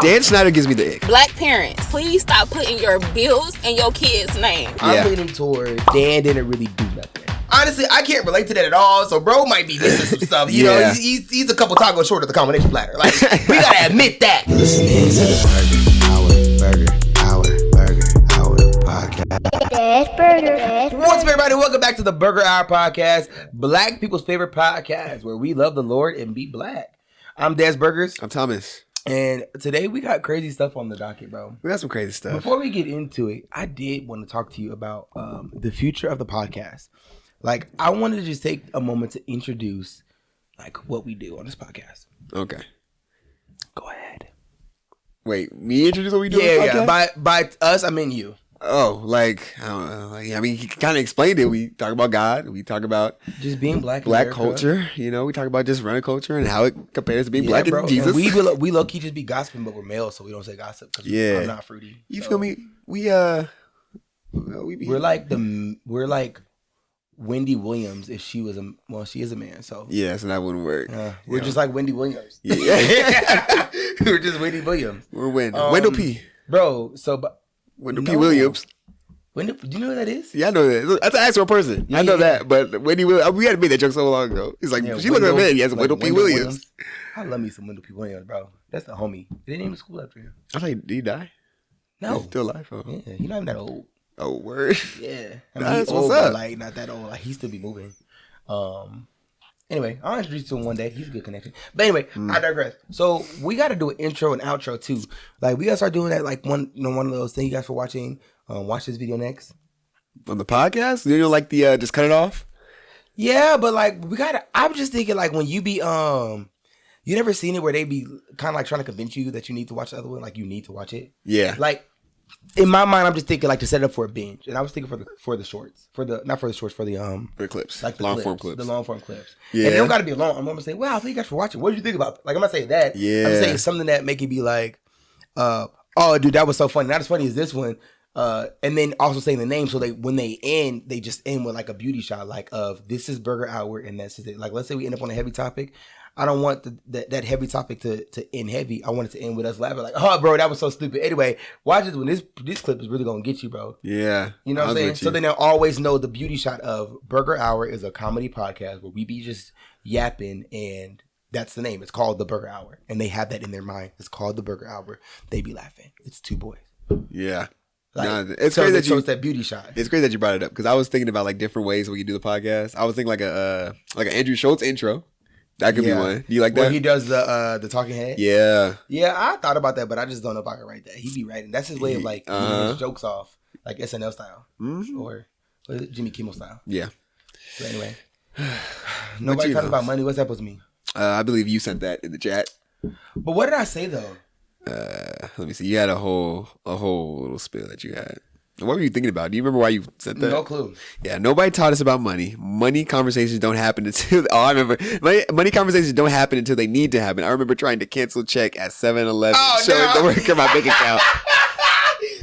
Dan Schnieder gives me the ick. Black parents, please stop putting your bills in your kids' name. I'm leaning towards Dan didn't really do nothing. Honestly, I can't relate to that at all. So, bro might be missing some stuff. You know, he's a couple tacos short of the combination platter. Like, we gotta admit that. Listening to the Burger Hour podcast. What's up, everybody? Welcome back to the Burger Hour podcast, Black people's favorite podcast, where we love the Lord and be black. I'm Dezlovesburgers. I'm Thomas. And today we got crazy stuff on the docket, bro. We got some crazy stuff. Before we get into it, I did want to talk to you about the future of the podcast. Like, I wanted to just take a moment to introduce, like, what we do on this podcast. Okay. Go ahead. Wait, me introduce what we do? Yeah. By us, I mean you. Oh, like, I don't know. Like, I mean, he kind of explained it. We talk about God. We talk about just being black culture. You know, we talk about just running culture and how it compares to being black bro. and Jesus. And we low-key just be gossiping, but we're male, so we don't say gossip because I'm not fruity. You so. feel me? We're like Wendy Williams if she was she is a man, so so that wouldn't work. We're just like Wendy Williams. Yeah. We're just Wendy Williams. We're Wendell P. Bro, so Wendell P. Williams. Do you know who that is? Yeah, I know that. That's an actual person. I know that, but Wendy Williams, we had to make that joke so long ago. He's like, she looks at me, he has Wendell P. Williams. I love me some Wendell P. Williams, bro. That's the homie. They didn't even school after him. I thought, did he die? No. He's still alive. Oh. Yeah, he's not even that old. Oh, word. Yeah. I mean, that's what's up. Like, not that old. Like, he still be moving. Anyway, I'll introduce you to him one day. He's a good connection. But anyway, I digress. So we got to do an intro and outro too. Like, we got to start doing that. Like one of those. Thank you guys for watching. Watch this video next. On the podcast? You know, like the just cut it off? Yeah, but like we gotta. I'm just thinking like when you be you never seen it where they be kind of like trying to convince you that you need to watch the other one. Like you need to watch it. Yeah. Like. In my mind, I'm just thinking like to set it up for a binge, and I was thinking for the shorts, for the clips, like the long form clips, the long form clips. Yeah, and they don't got to be long. I'm gonna say, wow, thank you guys for watching. What did you think about? Like I'm not saying that. Yeah, I'm saying something that make it be like, oh, dude, that was so funny. Not as funny as this one. And then also saying the name, so when they end, they just end with like a beauty shot, like of this is Burger Hour, and that's it. Like let's say we end up on a heavy topic. I don't want that heavy topic to end heavy. I want it to end with us laughing like, oh, bro, that was so stupid. Anyway, watch this when this clip is really going to get you, bro. Yeah. You know what I'm saying? So then they'll always know the beauty shot of Burger Hour is a comedy podcast where we be just yapping, and that's the name. It's called The Burger Hour. And they have that in their mind. It's called The Burger Hour. They be laughing. It's two boys. Yeah. Like, it's crazy that it's that beauty shot. It's great that you brought it up because I was thinking about like different ways we can do the podcast. I was thinking like an Andrew Schultz intro. That could be one. Do you like that? Where he does the talking head? Yeah. Yeah, I thought about that, but I just don't know if I can write that. He be writing. That's his way of like getting his jokes off, like SNL style. Or what is it, Jimmy Kimmel style. Yeah. But anyway. Nobody talking about money. What's that supposed to mean? I believe you sent that in the chat. But what did I say though? Let me see. You had a whole little spill that you had. What were you thinking about? Do you remember why you said that? No clue. Yeah, nobody taught us about money. Money conversations don't happen until... Oh, I remember. Money conversations don't happen until they need to happen. I remember trying to cancel check at 7-Eleven. Showing the work in my bank account.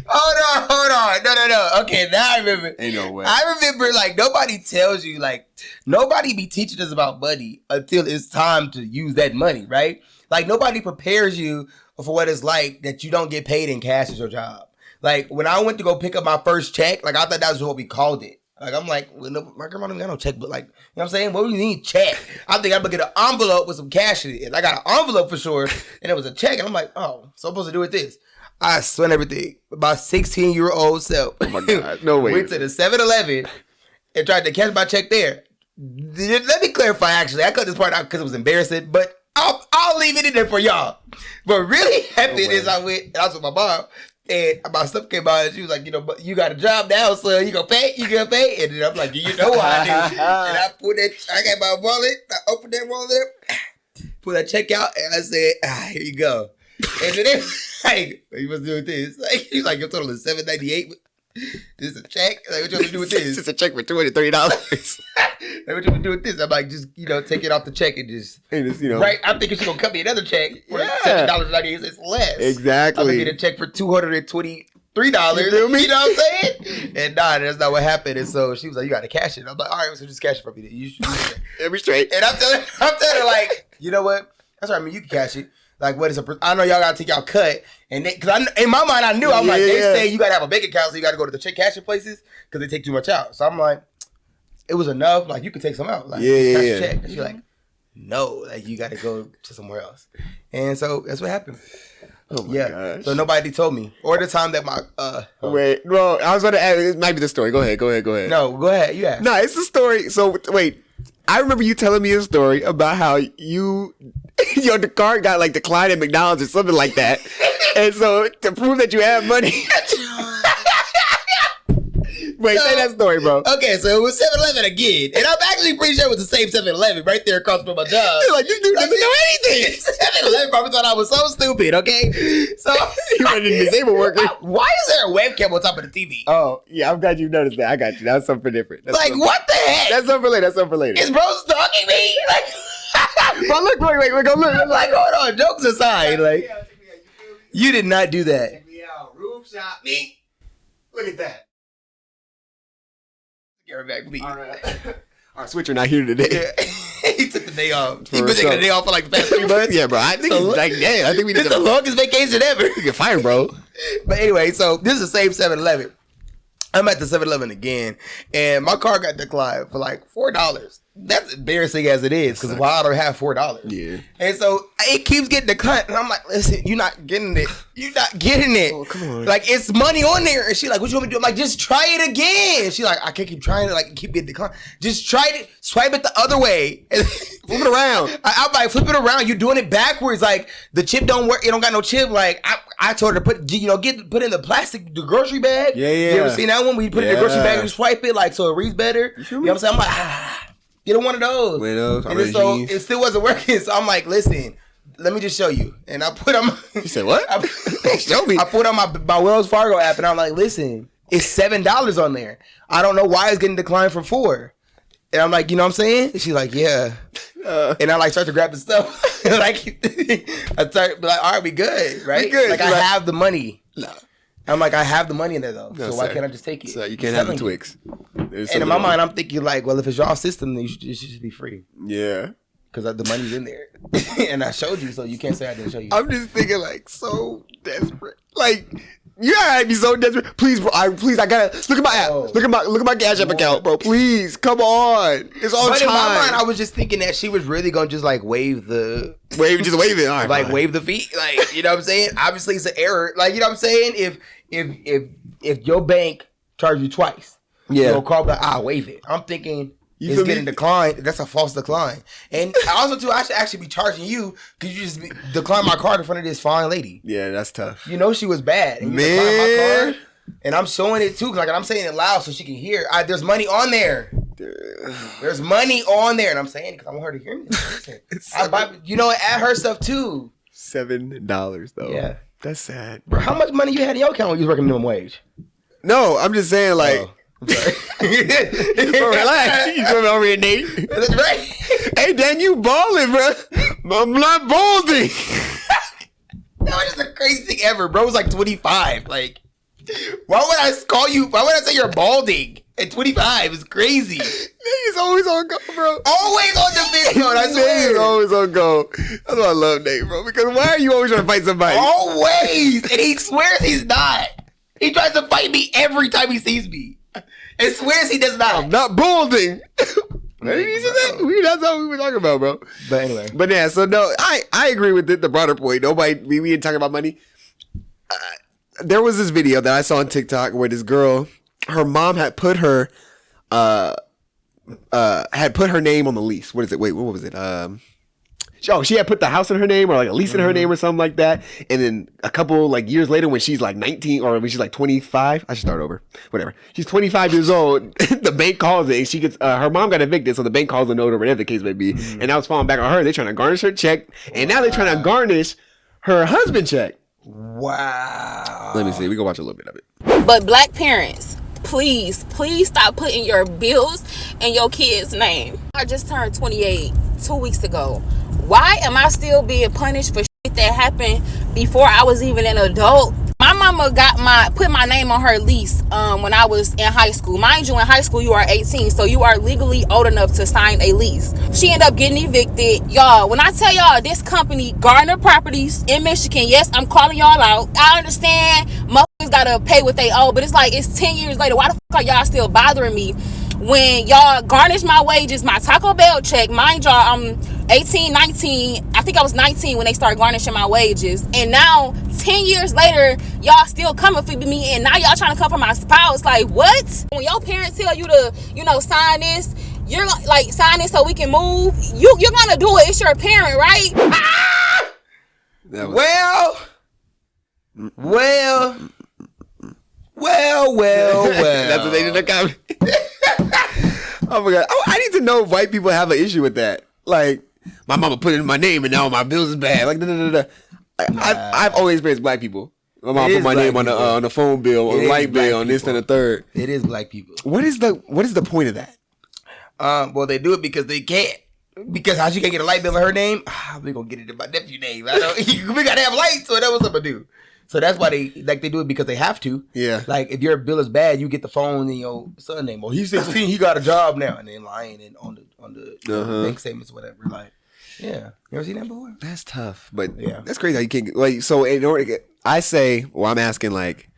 Hold on. No. Okay, now I remember. Ain't no way. I remember, like, nobody tells you, like, nobody be teaching us about money until it's time to use that money, right? Like, nobody prepares you for what it's like that you don't get paid in cash as your job. Like, when I went to go pick up my first check, like, I thought that was what we called it. Like, I'm like, well, no, my grandma don't got no check, but like, you know what I'm saying? What do you need? Check. I think I'm gonna get an envelope with some cash in it. And I got an envelope for sure, and it was a check. And I'm like, oh, so I'm supposed to do with this. I spent everything. About 16-year-old self. Oh my God, no way. Went to the 7-Eleven and tried to cash my check there. Let me clarify, actually. I cut this part out because it was embarrassing, but I'll leave it in there for y'all. What really happened is I went, and I was with my mom, and my stuff came out, and she was like, you know, but you got a job now, son. You gonna pay? And then I'm like, you know I do. And I got my wallet. I opened that wallet, pulled that check out, and I said, here you go. And then they was like, you must do with this. Like, he's like, your total is $798. This is a check. Like, what you want to do with this? It's a check for $230. Like, what you want to do with this? I'm like, just, take it off the check and just, right? I'm thinking she's going to cut me another check for $7.98 less. Exactly. I'm going to get a check for $223. You know what I'm saying? And that's not what happened. And so she was like, you got to cash it. I'm like, all right, so just cash it for me. You should Every straight. And I'm telling her, like, you know what? That's all right, I mean, you can cash it. Like, what is I know y'all gotta take y'all cut, and because in my mind I knew I'm like they say you gotta have a bank account, so you gotta go to the check cashing places because they take too much out. So I'm like, it was enough. Like you could take some out. Like cash check. And she's like, no, like you gotta go to somewhere else. And so that's what happened. Oh my gosh. So nobody told me. Or the time that my wait, well, I was gonna ask. It might be the story. Go ahead. No, go ahead. You ask. No, it's the story. So wait, I remember you telling me a story about how the card got like declined at McDonald's or something like that, and so to prove that you have money. Wait, say that story, bro. Okay, so it was 7-Eleven again. And I'm actually pretty sure it was the same 7-Eleven right there across from my job. You're like, this dude doesn't know anything. 7-Eleven probably thought I was so stupid, okay? So you were a disabled worker. Why is there a webcam on top of the TV? Oh, yeah, I'm glad you noticed that. I got you. That's something different. What the heck? That's something related. Is bro stalking me? Like, bro, look, wait, go look. Like, hold on, jokes aside, like, you did not do that. Check me out. Roof shot me. Look at that. Get her back, please. All right, Switcher not here today. Yeah. He took the day off. He's been taking the day off for like the past 3 months. Yeah, bro. I think I think we did the longest vacation ever. You get fired, bro. But anyway, so this is the same 7-Eleven. I'm at the 7-Eleven again, and my car got declined for like $4. That's embarrassing as it is, because why I don't have $4? Yeah. And so it keeps getting declined, and I'm like, listen, you're not getting it. You're not getting it. Oh, come on. Like, it's money on there. And she's like, what you want me to do? I'm like, just try it again. She's like, I can't keep trying it. Like, keep getting declined. Just try it. Swipe it the other way. Flip it around. I'm like, flip it around. You're doing it backwards. Like, the chip don't work. It don't got no chip. Like, I told her to put in the plastic, the grocery bag. Yeah. You ever seen that one? Where you put it in the grocery bag and you swipe it, like, so it reads better. You know what I'm saying? I'm like, get one of those. And then so it still wasn't working. So I'm like, listen, let me just show you. And I put on You said what? Show me. I put on my Wells Fargo app, and I'm like, listen, it's $7 on there. I don't know why it's getting declined from $4. And I'm like, you know what I'm saying? And she's like, yeah. And I like start to grab the stuff. Like, I start like, all right, we good, right? We good. Like, I have the money. No. I'm like, I have the money in there though. No, so why sir. can't I just take it? So you can't have the Twix. And in my mind, I'm thinking like, well, if it's y'all system, then it should just be free. Yeah. Because the money's in there. And I showed you, so you can't say I didn't show you. I'm just thinking like so desperate. Like, you gotta be so desperate. Please, bro. I gotta look at my app. Look at my Cash App account, bro. Please, come on. It's on but time. in my mind, I was just thinking that she was really gonna just like wave it. All right, like fine. wave the feet. Like, you know what I'm saying? Obviously, it's an error. Like, you know what I'm saying? If your bank charges you twice, you'll call back. Wave it. I'm thinking. It's getting declined. That's a false decline. And also, too, I should actually be charging you because you just declined my card in front of this fine lady. Yeah, that's tough. You know she was bad. And you declined my card. And I'm showing it, too. Like, I'm saying it loud so she can hear. There's money on there. There's money on there. And I'm saying it because I want her to hear me. Add her stuff, too. $7, though. Yeah. That's sad. Bro, how much money you had in your account when you was working minimum wage? No, I'm just saying, like... I'm sorry. Bro, relax. You coming over here, Nate. That's right. Hey, Dan, you balling, bro. I'm not balding. That was just the craziest thing ever. Bro was like 25. Like, why would I call you? Why would I say you're balding at 25? It's crazy. He's always on go, bro. Always on the video. I swear. He's always on go. That's why I love Nate, bro. Because why are you always trying to fight somebody? Always. And he swears he's not. He tries to fight me every time he sees me. And swears he does not. I'm not balding. That's all we were talking about, bro. But anyway. But yeah, so no, I agree with the broader point. We didn't talk about money. There was this video that I saw on TikTok where this girl, her mom had put her name on the lease. What is it? Wait, what was it? She had put the house in her name or like a lease in her name or something like that. And then a couple like years later when she's like 19 or when she's like 25, I should start over. Whatever. She's 25 years old. The bank calls it and she gets, her mom got evicted. So the bank calls a note or whatever the case may be. And now it's falling back on her. They're trying to garnish her check. And now they're trying to garnish her husband's check. Wow. Let me see. We can watch a little bit of it. But black parents, please stop putting your bills in your kid's name. I just turned 28 2 weeks ago. Why am I still being punished for shit that happened before I was even an adult? My mama put my name on her lease when I was in high school. Mind you, in high school you are 18, so you are legally old enough to sign a lease. She ended up getting evicted. Y'all, when I tell y'all this company, Garner Properties in Michigan, yes, I'm calling y'all out. I understand motherfuckers gotta pay what they owe, but it's like it's 10 years later. Why the fuck are y'all still bothering me when y'all garnish my wages, my Taco Bell check? Mind y'all, I'm 18, 19. I think I was 19 when they started garnishing my wages. And now, 10 years later, y'all still coming for me. And now y'all trying to come for my spouse. Like, what? When your parents tell you to, sign this, you're like, sign this so we can move. You're going to do it. It's your parent, right? Ah! Well. That's what they did in the comment. Oh my God. I need to know if white people have an issue with that. Like, my mama put in my name and now my bills is bad. Like, I've always experienced black people. My mom put my name on the phone bill, on the light bill, on this and the third. It is black people. What is the point of that? Well, they do it because they can't. Because how she can't get a light bill in her name? We're gonna get it in my nephew's name. I know we gotta have lights, so that's what I'm gonna do. So that's why they do it, because they have to. Yeah. Like, if your bill is bad, you get the phone in your son's name. Well, he's 16, he got a job now, and then lying and on the bank statements or whatever. Like, yeah. You ever seen that before? That's tough, but yeah, that's crazy how you can't like. So in order to get, I'm asking like,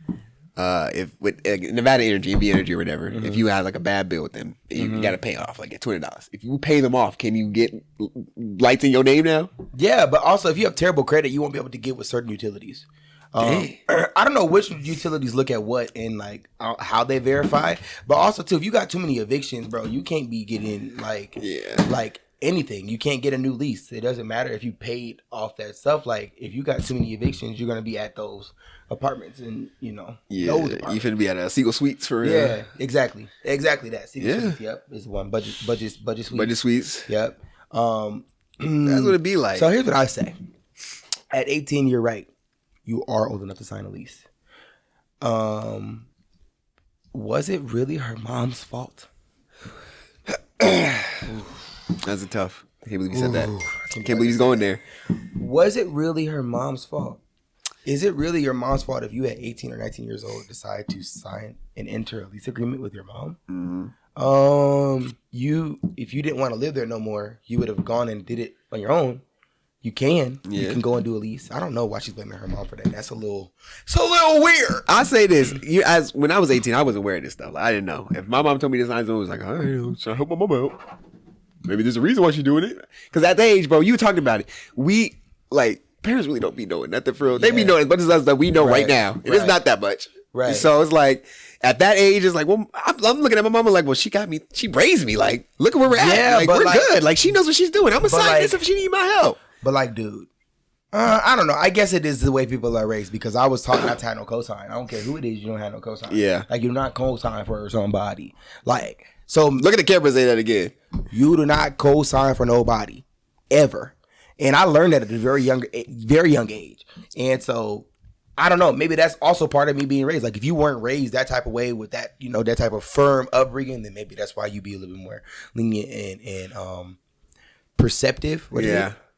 if with Nevada Energy, NV Energy or whatever, if you had like a bad bill with them, you got to pay it off, like get $200. If you pay them off, can you get lights in your name now? Yeah, but also if you have terrible credit, you won't be able to get with certain utilities. I don't know which utilities look at what and like how they verify, but also too, if you got too many evictions, bro, you can't be getting like anything. You can't get a new lease. It doesn't matter if you paid off that stuff. Like, if you got too many evictions, you're gonna be at those apartments and you finna be at a Seagull Suites for exactly that Seagull Suites. Yep, is one budget suites. Yep. That's what it'd be like. So here's what I say: at 18, you're right. You are old enough to sign a lease. Was it really her mom's fault? That's a tough. I can't believe you said that. I can't believe he's going there. Was it really her mom's fault? Is it really your mom's fault if you at 18 or 19 years old decide to sign and enter a lease agreement with your mom? Mm-hmm. If you didn't want to live there no more, you would have gone and did it on your own. You can. Yeah. You can go and do a lease. I don't know why she's blaming her mom for that. It's a little weird. I say this. When I was 18, I wasn't aware of this stuff. Like, I didn't know. If my mom told me this, I was like, all right, I'm trying to help my mom out. Maybe there's a reason why she's doing it. Because at that age, bro, you talked about it. We, like, parents really don't be knowing nothing for real. They be knowing as much as us that we know right now. And it's not that much. Right. So it's like, at that age, it's like, well, I'm looking at my mama like, well, she raised me. Like, look at where we're at. Like, we're good. Like, she knows what she's doing. I'm going to sign this if she need my help. But like, dude, I don't know. I guess it is the way people are raised, because I was taught not to have no cosign. I don't care who it is, you don't have no cosign. Yeah. Like, you do not cosign for somebody. Like, so look at the camera, say that again. You do not cosign for nobody ever. And I learned that at a very young age. And so I don't know. Maybe that's also part of me being raised. Like, if you weren't raised that type of way with that, that type of firm upbringing, then maybe that's why you be a little bit more lenient and perceptive.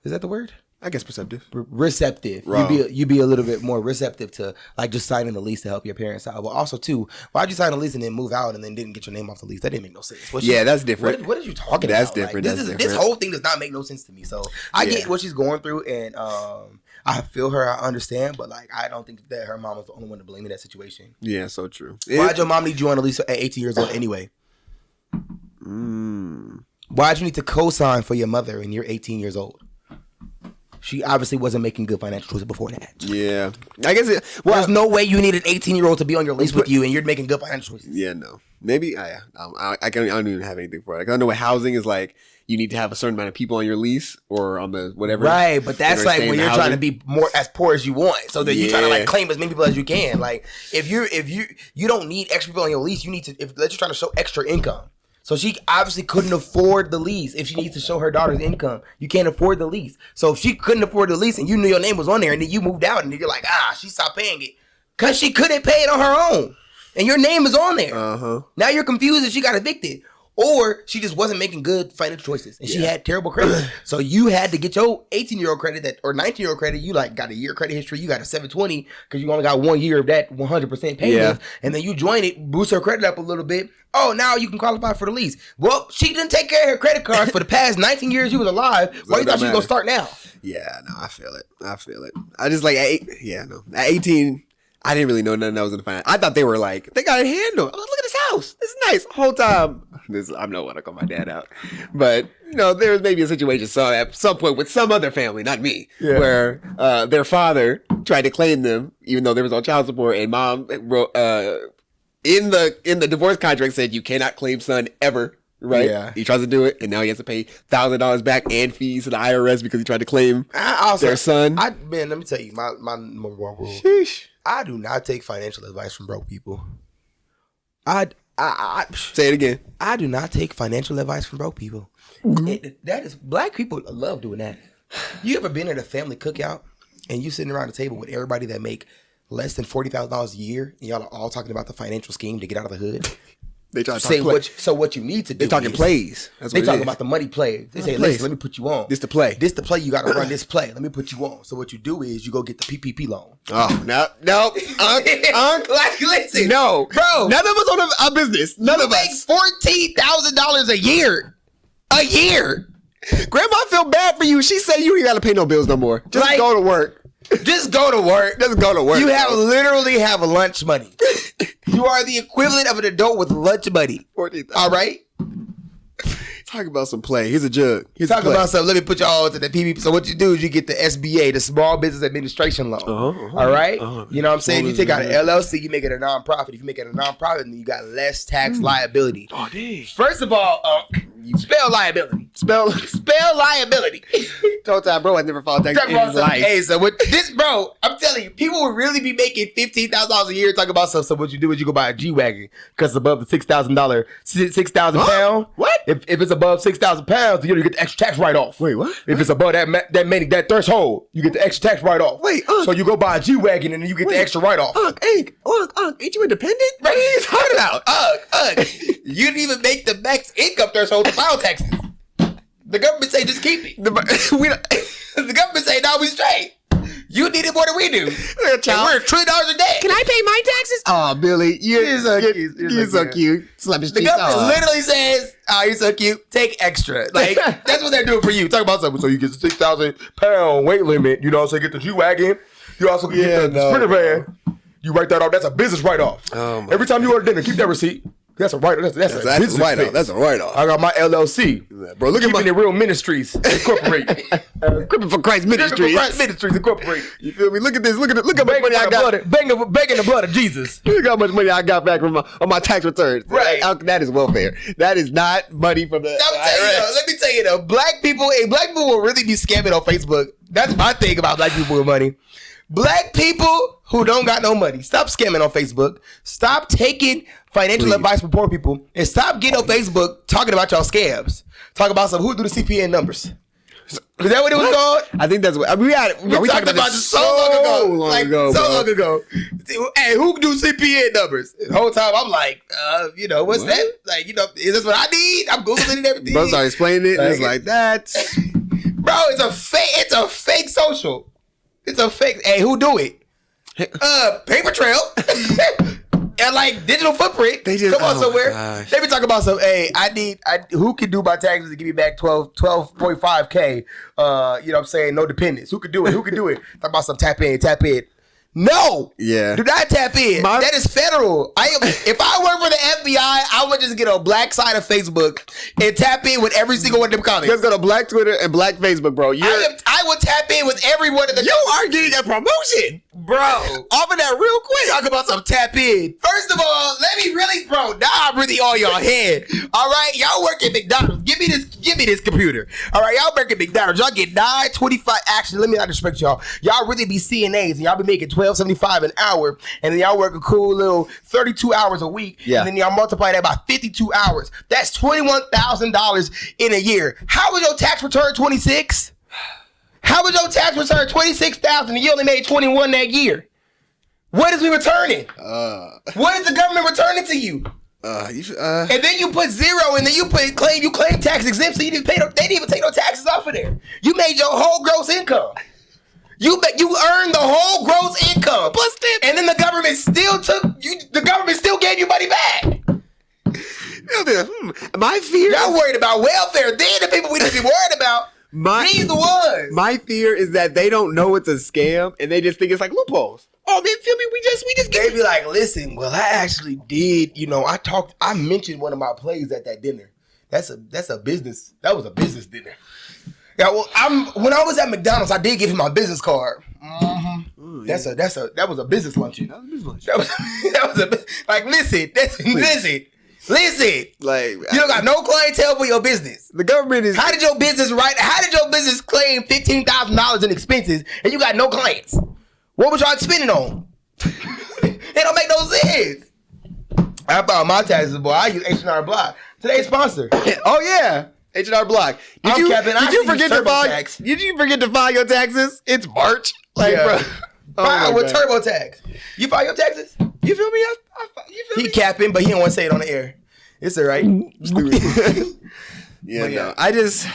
Is that the word? I guess perceptive. Receptive. You be a little bit more receptive to like just signing the lease to help your parents out. But also too, why'd you sign a lease and then move out and then didn't get your name off the lease? That didn't make no sense. That's different. What are you talking about? Different. Like, this whole thing does not make no sense to me. So I get what she's going through, and I feel her. I understand, but like, I don't think that her mom was the only one to blame in that situation. Yeah, so true. Why'd your mom need you on a lease at 18 years old anyway? Why'd you need to co-sign for your mother when you're 18 years old? She obviously wasn't making good financial choices before that. Yeah. I guess there's no way you need an 18-year-old to be on your lease with you and you're making good financial choices. Yeah, no. Maybe, I don't even have anything for it. I don't know what housing is like. You need to have a certain amount of people on your lease or on the whatever. Right, but that's like when you're trying to be more as poor as you want. So that you're trying to like claim as many people as you can. Like, if you don't need extra people on your lease, you need to, if you're trying to show extra income. So she obviously couldn't afford the lease if she needs to show her daughter's income. You can't afford the lease. So if she couldn't afford the lease and you knew your name was on there and then you moved out and you're like, she stopped paying it because she couldn't pay it on her own. And your name is on there. Now you're confused and she got evicted. Or she just wasn't making good financial choices, and she had terrible credit. So you had to get your 18-year-old credit or 19-year-old credit. You like got a year credit history. You got a 720 because you only got 1 year of that 100% payment, and then you join it, boost her credit up a little bit. Oh, now you can qualify for the lease. Well, she didn't take care of her credit cards for the past 19 years you was alive. Why you thought she was gonna start now? Yeah, no, I feel it. I just like, at 18, I didn't really know nothing that was in the finance. I thought they were like, they got it handled. Look at this house. This is nice. Whole time. I'm not want to call my dad out. But, there was maybe a situation at some point with some other family, not me, where their father tried to claim them, even though there was no child support, and mom wrote, in the divorce contract said you cannot claim son ever. Right? Yeah. He tries to do it, and now he has to pay $1,000 back and fees to the IRS because he tried to claim their son. Man, let me tell you, my number one rule. Sheesh. I do not take financial advice from broke people. Say it again. I do not take financial advice from broke people. That is, black people love doing that. You ever been at a family cookout and you sitting around the table with everybody that make less than $40,000 a year, and y'all are all talking about the financial scheme to get out of the hood? They try to say what you need to do. They talking plays. They talking about the money plays. They say, listen, let me put you on. This the play. You got to run this play. Let me put you on. So what you do is you go get the PPP loan. Oh no, like listen, no, bro. None of us own a business. None of us make $14,000 a year. A year. Grandma feel bad for you. She said you ain't got to pay no bills no more. Just go to work. Just go to work. Just go to work. You literally have lunch money. You are the equivalent of an adult with lunch money. 14,000. All right? Talk about some play. Here's a jug. Talk about something. Let me put you all into the PPP. So what you do is you get the SBA, the Small Business Administration Loan. All right? You know what I'm saying? You take out an LLC, you make it a nonprofit. If you make it a nonprofit, then you got less tax liability. Oh, dang. First of all, you spell liability. Spell liability. Told time, bro, I never filed tax in his life. Hey, so with this, bro, I'm telling you, people would really be making $15,000 a year talking about stuff. So what you do is you go buy a G-Wagon because it's above the $6,000, 6,000 pound. What? If it's above 6,000 pounds, you get the extra tax write-off. Wait, what? If it's above that threshold, you get the extra tax write-off. Wait, so you go buy a G-Wagon and then you get the extra write-off. Ain't you independent? What are you talking about? You didn't even make the max income threshold to file taxes. The government say just keep it. The government say no, we straight. You need it more than we do. We're $1 trillion a day. Can I pay my taxes? Oh, Billy, you're so cute. Slap his cheeks. The government literally says, "Oh, you're so cute. Take extra." Like that's what they're doing for you. Talk about something. So you get the 6,000 pound weight limit. So you get the G-Wagon. You also get the Sprinter van. You write that off. That's a business write-off. Every time you order dinner, keep that receipt. That's a write-off. That's a write-off. That's a write-off. I got my LLC. Bro, look at the Real Ministries Incorporated. Crippin' for Christ Ministries. Crippin' for Christ Ministries Incorporated. You feel me? Look at this. Look how much money I got. Begging the blood of Jesus. Look how much money I got back on my tax returns. Right. That is welfare. That is not money from the IRS. Let me tell you though, black people will really be scamming on Facebook. That's my thing about black people with money. Black people who don't got no money, stop scamming on Facebook. Stop taking financial advice from poor people, and stop getting on Facebook talking about y'all scams. Talk about who do the CPN numbers. Is that what it was called? I think that's what we talked about this so long ago. Hey, who do CPN numbers? The whole time I'm like, what's that? Like, is this what I need? I'm Googling and everything. Bro started explaining it. And it's like that. Bro, it's a fake social. It's a fake. Hey, who do it? Paper trail. And like digital footprint. They just come on somewhere. Gosh. They be talking about some. Hey, who can do my taxes to give me back 12.5K? You know what I'm saying? No dependents. Who could do it? Talk about some tap in. No. Yeah. Do not tap in. That is federal. If I work for the FBI, I would just get a black side of Facebook and tap in with every single one of them comments. Just go to black Twitter and black Facebook, bro. I would tap in with every one of the. You are getting a promotion, bro. Off of that real quick. Talk about some tap in. First of all, let me really, bro. Now I'm really on your head. All right, y'all work at McDonald's. Give me this computer. All right, y'all work at McDonald's. Y'all get $9.25. Actually, let me not disrespect y'all. Y'all really be CNAs and y'all be making $12.75 an hour, and then y'all work a cool little 32 hours a week. Yeah. And then y'all multiply that by 52 hours. That's $21,000 in a year. How was your tax return 26? How was your tax return 26,000 and you only made 21 that year? What is we returning? What is the government returning to you? And then you put 0, and then you claim tax exempt, so you didn't pay. They didn't even take no taxes off of there. You made your whole gross income. You earned the whole gross income. Plus tip. And then the government still the government still gave you money back. My fear. Y'all worried about welfare. Then the people we need to be worried about. These the ones. My fear is that they don't know it's a scam and they just think it's like loopholes. Oh, man, feel me? We just They be like, listen, well, I actually did. I mentioned one of my plays at that dinner. That's a business. That was a business dinner. Yeah, well, when I was at McDonald's, I did give him my business card. Mm-hmm. Ooh, yeah. That was a business luncheon. That was a business luncheon. That was like, listen. Like, you don't got no clientele for your business. The government is. How did your business claim $15,000 in expenses and you got no clients? What was y'all spending on? It don't make no sense. I found my taxes, boy. I use H&R Block. Today's sponsor. Oh yeah, H&R Block. Did you forget to file your taxes? It's March. Like, bro. File with TurboTax. You file your taxes? You feel me? He capping, but he don't want to say it on the air. It's all right. Yeah, no. I just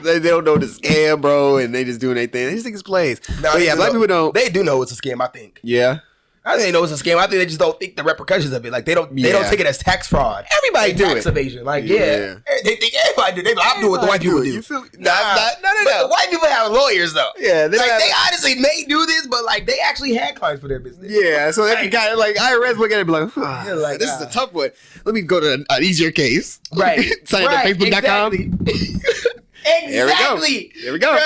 they don't know the scam, bro, and they just doing their thing. They just think it's plays. No, but yeah, black people don't. They do know it's a scam, I think. Yeah. I think they know it's a scam. I think they just don't think the repercussions of it. Like they don't take it as tax fraud. Everybody do tax it. evasion. Like they think everybody do. They like, I'm doing what the white people do. You feel me? No. The white people have lawyers though. Yeah, they honestly may do this, but like they actually had clients for their business. Yeah, so they can kind of like IRS look at it and be like, this is a tough one. Let me go to an easier case. Right. Sign up at Facebook.com. Exactly. There we go.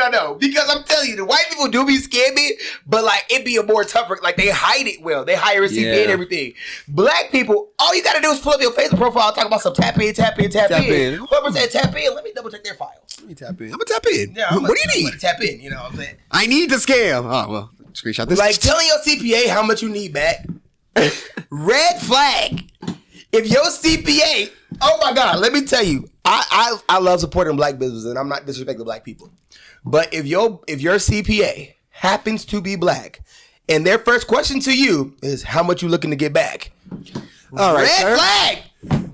No. Because I'm telling you, the white people do be scamming, but like it be a more tougher. Like they hide it well. They hire a CPA and everything. Black people, all you gotta do is pull up your Facebook profile, talk about some tap in. Whoever said tap in, let me double check their files. Let me tap in. I'm gonna tap in. Yeah, what do you need? Tap in. You know what I'm saying? I need the scam. Oh well, screenshot this. Like telling your CPA how much you need back. Red flag. If your CPA, oh my God, let me tell you, I love supporting black businesses and I'm not disrespecting black people. But if your CPA happens to be black and their first question to you is how much you looking to get back? All right, red flag.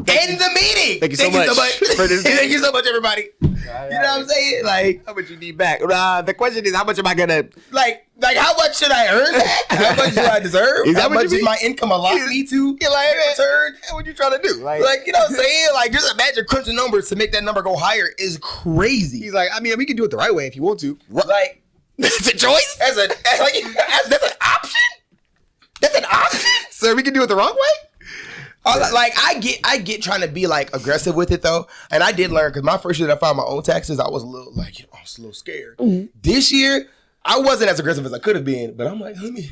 End the meeting. Thank you so much. Thank you so much, everybody. You know what I'm saying? Like, how much you need back? The question is, how much am I gonna like? How much should I earn back? How much do I deserve? Is that how what much you mean? Is my income allow me to You're like, return? What you trying to do? Like, you know what I'm saying? Like, just imagine crunching numbers to make that number go higher is crazy. He's like, I mean, we can do it the right way if you want to. Like, that's a choice. That's an option. That's an option. Sir, we can do it the wrong way. Like I get trying to be like aggressive with it though, and I did learn because my first year that I filed my own taxes, I was a little like I was a little scared. Mm-hmm. This year, I wasn't as aggressive as I could have been, but I'm like, let me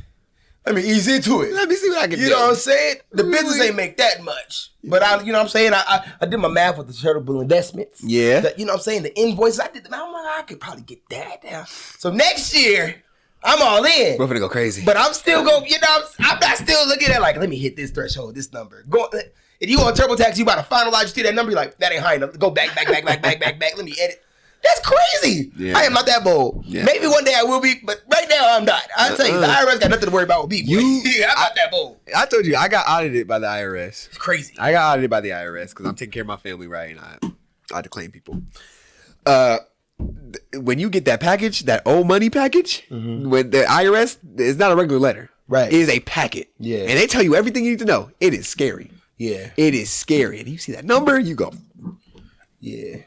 ease into it. Let me see what I can do. You know what I'm saying? The business ain't make that much, but you know what I'm saying? I did my math with the charitable investments. Yeah. You know what I'm saying? The invoices I did. I'm like, I could probably get that down. So next year. I'm all in. We're gonna go crazy. But I'm still going, you know, I'm not still looking at like, let me hit this threshold, this number. If you on TurboTax, you about to finalize, you see that number, you're like, that ain't high enough. Go back. Let me edit. That's crazy. Yeah. I am not that bold. Yeah. Maybe one day I will be, but right now I'm not. I'll tell you, the IRS got nothing to worry about with me. I'm not that bold. I told you, I got audited by the IRS. It's crazy. I got audited by the IRS because I'm taking care of my family, right? And I had to claim people. When you get that package, that old money package, with the IRS, it's not a regular letter. Right. It is a packet. Yeah. And they tell you everything you need to know. It is scary. Yeah. It is scary. And you see that number, you go. Yeah.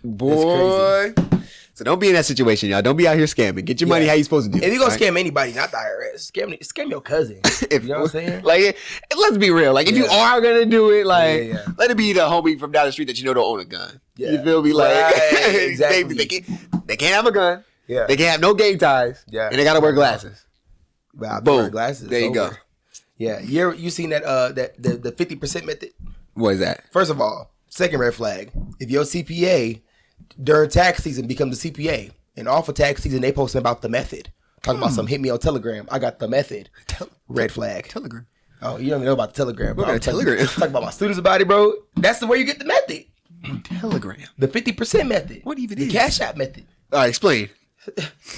Boy. So don't be in that situation, y'all. Don't be out here scamming. Get your money how you supposed to do. If you gonna scam anybody, not the IRS, scam your cousin. You know what I'm saying? Like, let's be real. Like, if you are gonna do it, like, let it be the homie from down the street that you know don't own a gun. Yeah. You feel me? Like, exactly. they can't have a gun. Yeah. They can't have no game ties. Yeah. And they gotta wear glasses. Wow. Boom. Wear glasses. There you go. Yeah. You seen that the 50% method? What is that? First of all, second red flag. If your CPA during tax season becomes a CPA, and off of tax season they posting about the method. Talking about some hit me on Telegram. I got the method. Red flag. Telegram. Oh, you don't even know about the Telegram, bro. Telegram. Talking about my students about it, bro. That's the way you get the method. Telegram. The 50% method. What even the is? Cash App method. All right, explain.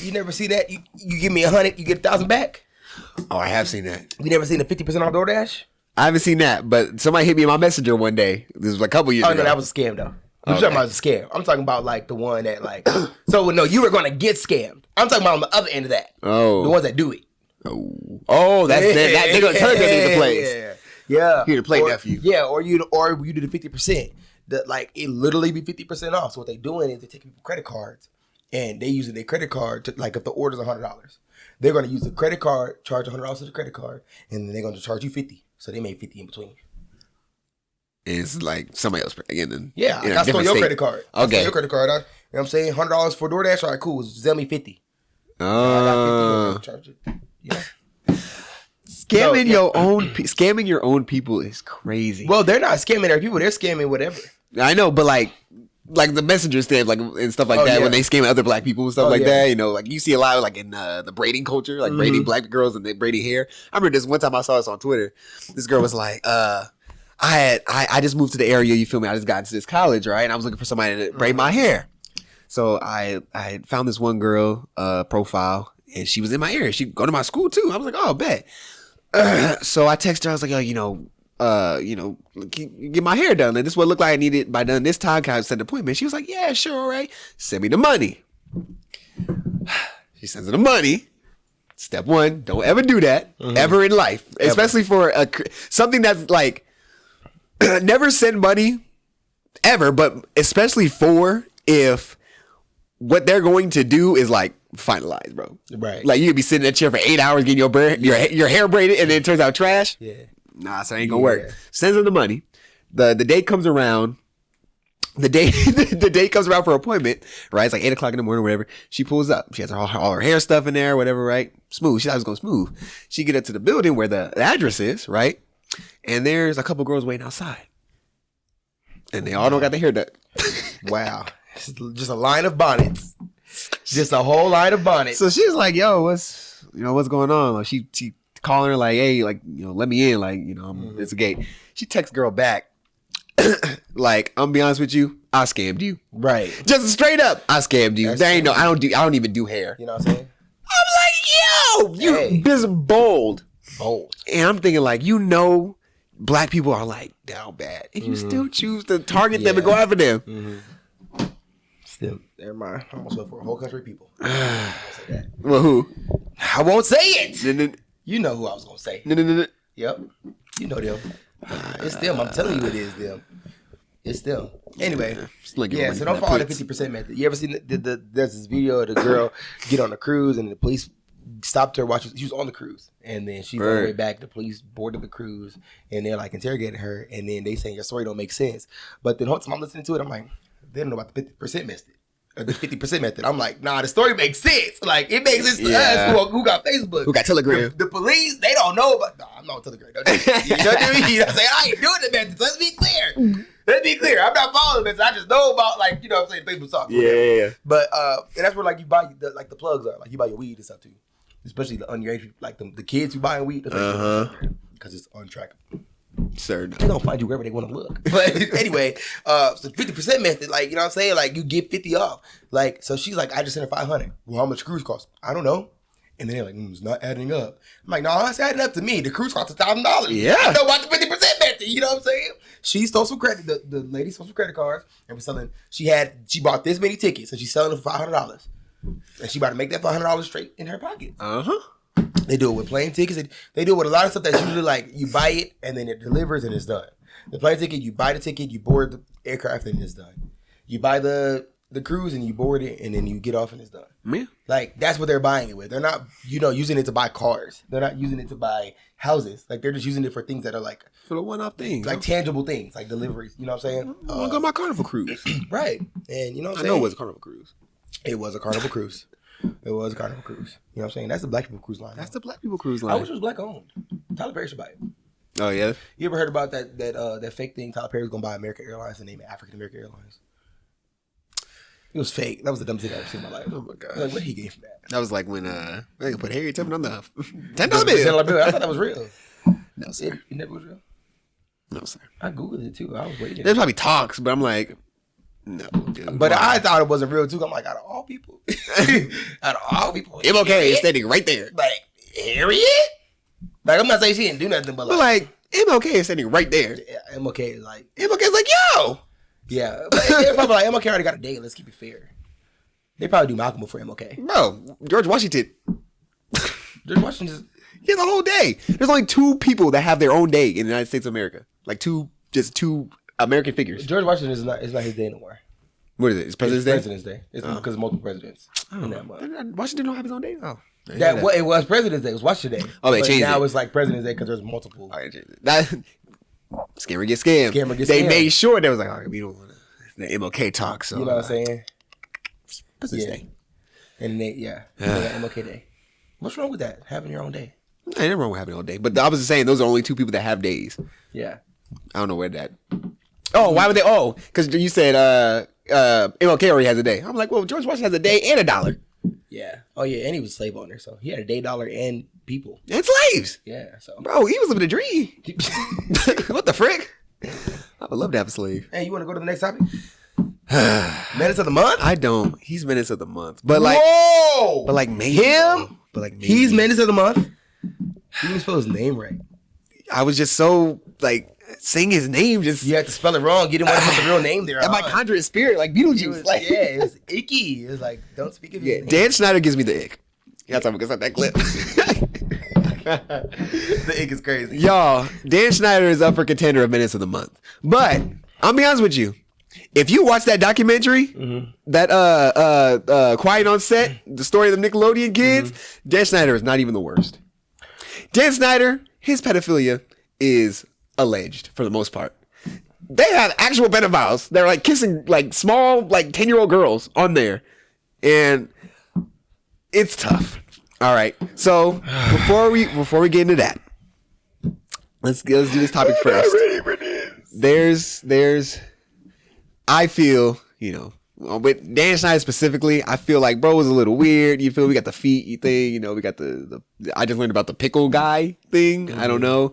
You never see that? You give me 100, you get 1,000 back. Oh, I have seen that. You never seen the 50% on DoorDash? I haven't seen that, but somebody hit me in my messenger one day. This was like a couple years ago. Oh no, that was a scam though. You're talking about a scam. I'm talking about like the one that like. So no, you were gonna get scammed. I'm talking about on the other end of that. Oh, the ones that do it. Oh, that's that. They're gonna turn into the plays. Yeah, here to play nephew. Yeah, or you do the 50%. That like it literally be 50% off. So what they doing is they taking people credit cards and they using their credit card to like if the order's $100, they're gonna use the credit card, charge $100 to the credit card, and then they're gonna charge you 50. So they made 50 in between. It's like somebody else again. Then yeah, I stole your credit card. Okay, I stole your credit card. You know what I'm saying? $100 for DoorDash. All right, cool. Sell me 50. I got 50. Charge it. Yeah. Scamming your own people is crazy. Well, they're not scamming their people; they're scamming whatever. I know, but like the messenger stamp, like and stuff like that, when they scam other black people and stuff like that. You know, like you see a lot of like in the braiding culture, like braiding black girls and they braiding hair. I remember this one time I saw this on Twitter. This girl was like, I just moved to the area. You feel me? I just got into this college, right? And I was looking for somebody to braid my hair. So I found this one girl profile, and she was in my area. She'd go to my school too. I was like, oh, bet. So I texted her. I was like, yo, get my hair done. And this is what it looked like I needed by done this time. Can I set an appointment? She was like, yeah, sure, all right. Send me the money. She sends her the money. Step one, don't ever do that ever in life, especially for something that's like never send money ever, but especially for if what they're going to do is like finalized, bro. Right. Like you could be sitting in that chair for 8 hours getting your hair braided, and then it turns out trash. Yeah. Nah, so it ain't gonna work. Sends them the money. The day comes around. The day comes around for an appointment, right? It's like 8 o'clock in the morning, whatever. She pulls up. She has all her hair stuff in there, whatever, right? Smooth. She thought it was going smooth. She get up to the building where the address is, right? And there's a couple girls waiting outside. And they all don't got their hair done. Wow. Just a line of bonnets. Just a whole line of bonnets. So she's like, yo, what's going on? Like she calling her like, hey, like, let me in. Like, it's a gate. She texts girl back. Like, I'm gonna be honest with you, I scammed you. Right. Just straight up, I scammed you. There ain't no, I don't even do hair. You know what I'm saying? I'm like, yo, you this bold. And I'm thinking like, black people are like down bad. And you still choose to target them and go after them. Still, never mind. I almost went for a whole country of people. Well, who? I won't say it. You know who I was gonna say. Yep. You know them. It's them. I'm telling you, it is them. It's them. Anyway, so don't follow the 50% method. You ever seen there's this video of the girl get on the cruise and the police stopped her watching. She was on the cruise, and then she's on the way back. The police boarded the cruise, and they're like interrogating her, and then they saying your story don't make sense. But then whole time I'm listening to it, I'm like, they don't know about the 50% method. Or the 50% method. I'm like, nah, the story makes sense. Like, it makes sense to us who got Facebook. Who got Telegram. The police, they don't know about... Nah, I'm not on Telegram. Don't do it. You know what I mean? You know what I'm saying? I ain't doing the method. Let's be clear. Let's be clear. I'm not following the method. I just know about, like, you know what I'm saying, Facebook talk. Yeah. But, and that's where, like, you buy, the plugs are. Like, you buy your weed and stuff, too. Especially the underage people. Like, the kids who buying weed. Because it's untrackable. Sir, they don't find you wherever they want to look. But anyway, so 50% method, like, you know what I'm saying? Like, you get 50 off. Like, so she's like, I just sent her 500. Well, how much cruise cost? I don't know. And then they're like, it's not adding up. I'm like, no, it's adding up to me. The cruise cost $1,000. Yeah. I know about the 50% method. You know what I'm saying? She stole some credit. The lady stole some credit cards and was selling. She bought this many tickets and she's selling them for $500. And she about to make that $500 straight in her pocket. They do it with plane tickets. They do it with a lot of stuff that's usually like you buy it and then it delivers and it's done. The plane ticket, you buy the ticket, you board the aircraft and it's done. You buy the cruise and you board it and then you get off and it's done. Yeah. Like that's what they're buying it with. They're not, using it to buy cars. They're not using it to buy houses. Like they're just using it for things that are like for the one-off things, like tangible things, like deliveries. You know what I'm saying? I want to go on my Carnival cruise. Right. And you know what I'm saying? I know it was a Carnival cruise. It was a Carnival cruise. It was a Carnival cruise. You know what I'm saying? That's the black people cruise line. That's the black people cruise line. I wish it was black owned. Tyler Perry should buy it. Oh yeah. You ever heard about that fake thing? Tyler Perry was gonna buy American Airlines and name it African American Airlines. It was fake. That was the dumbest thing I've ever seen in my life. Oh my god! Like, what he gave from that? That was like when they put Harry Tubman on the $10 bill. I thought that was real. No sir. It never was real. No sir. I googled it too. I was waiting. There's probably talks, but I'm like. No, dude. But I thought it wasn't real too. I'm like, out of all people, MLK is standing right there. Like Harriet. Like I'm not saying she didn't do nothing, but like MLK is standing right there. Yeah, MLK is like, MLK's like, yo. yeah. But they're probably like, MLK already got a date. Let's keep it fair. They probably do Malcolm before MLK. Bro, George Washington. George Washington just... He has a whole day. There's only 2 people that have their own day in the United States of America. Like just two American figures. George Washington is not his day no more. What is it? It's President's Day? President's Day. It's because of multiple presidents. In that month. Washington don't have his own day? Oh. It was President's Day. It was Washington Day. Oh, they But changed now it. it's like President's Day because there's multiple. All right, that scammer get scammed. Scammer get they scammed. made sure they was like, all right, we don't want the MLK talk. So You know what I'm saying? President's Yeah. Day. And they got MLK Day. What's wrong with that? Having your own day. I ain't wrong with having all day, but I was just saying those are only 2 people that have days. Yeah. I don't know where that. Oh, why would they? Oh, because you said MLK already has a day. I'm like, well, George Washington has a day and a dollar Yeah. Oh yeah, and he was a slave owner, so he had a day, dollar, and people. and slaves. Yeah. So. Bro, he was living a dream. What the frick? I would love to have a slave. Hey, you want to go to the next topic? Minutes of the month. I don't. He's minutes of the month, but like, Whoa! but like maybe Him? But like maybe. He's minutes of the month. You didn't spell his name right. I was just so like saying his name. Just You had to spell it wrong. You didn't want to put the real name there. and my conjuring spirit, like Beetlejuice. Like, Yeah, it was icky. It was like, don't speak of yeah. his name. Dan Schneider gives me the ick. That's how because of that clip. The ick is crazy. Y'all, Dan Schneider is up for contender of minutes of the month. But I'll be honest with you. If you watch that documentary, that Quiet on Set, the story of the Nickelodeon kids, Dan Schneider is not even the worst. Dan Schneider, his pedophilia is alleged for the most part. They have actual pedophiles. They're like kissing like small, like 10-year-old girls on there. And it's tough. All right. So before we get into that, let's do this topic first. There's I feel, with Dan Schneider specifically, I feel like bro was a little weird. You feel we got the feet thing, we got the I just learned about the pickle guy thing. I don't know.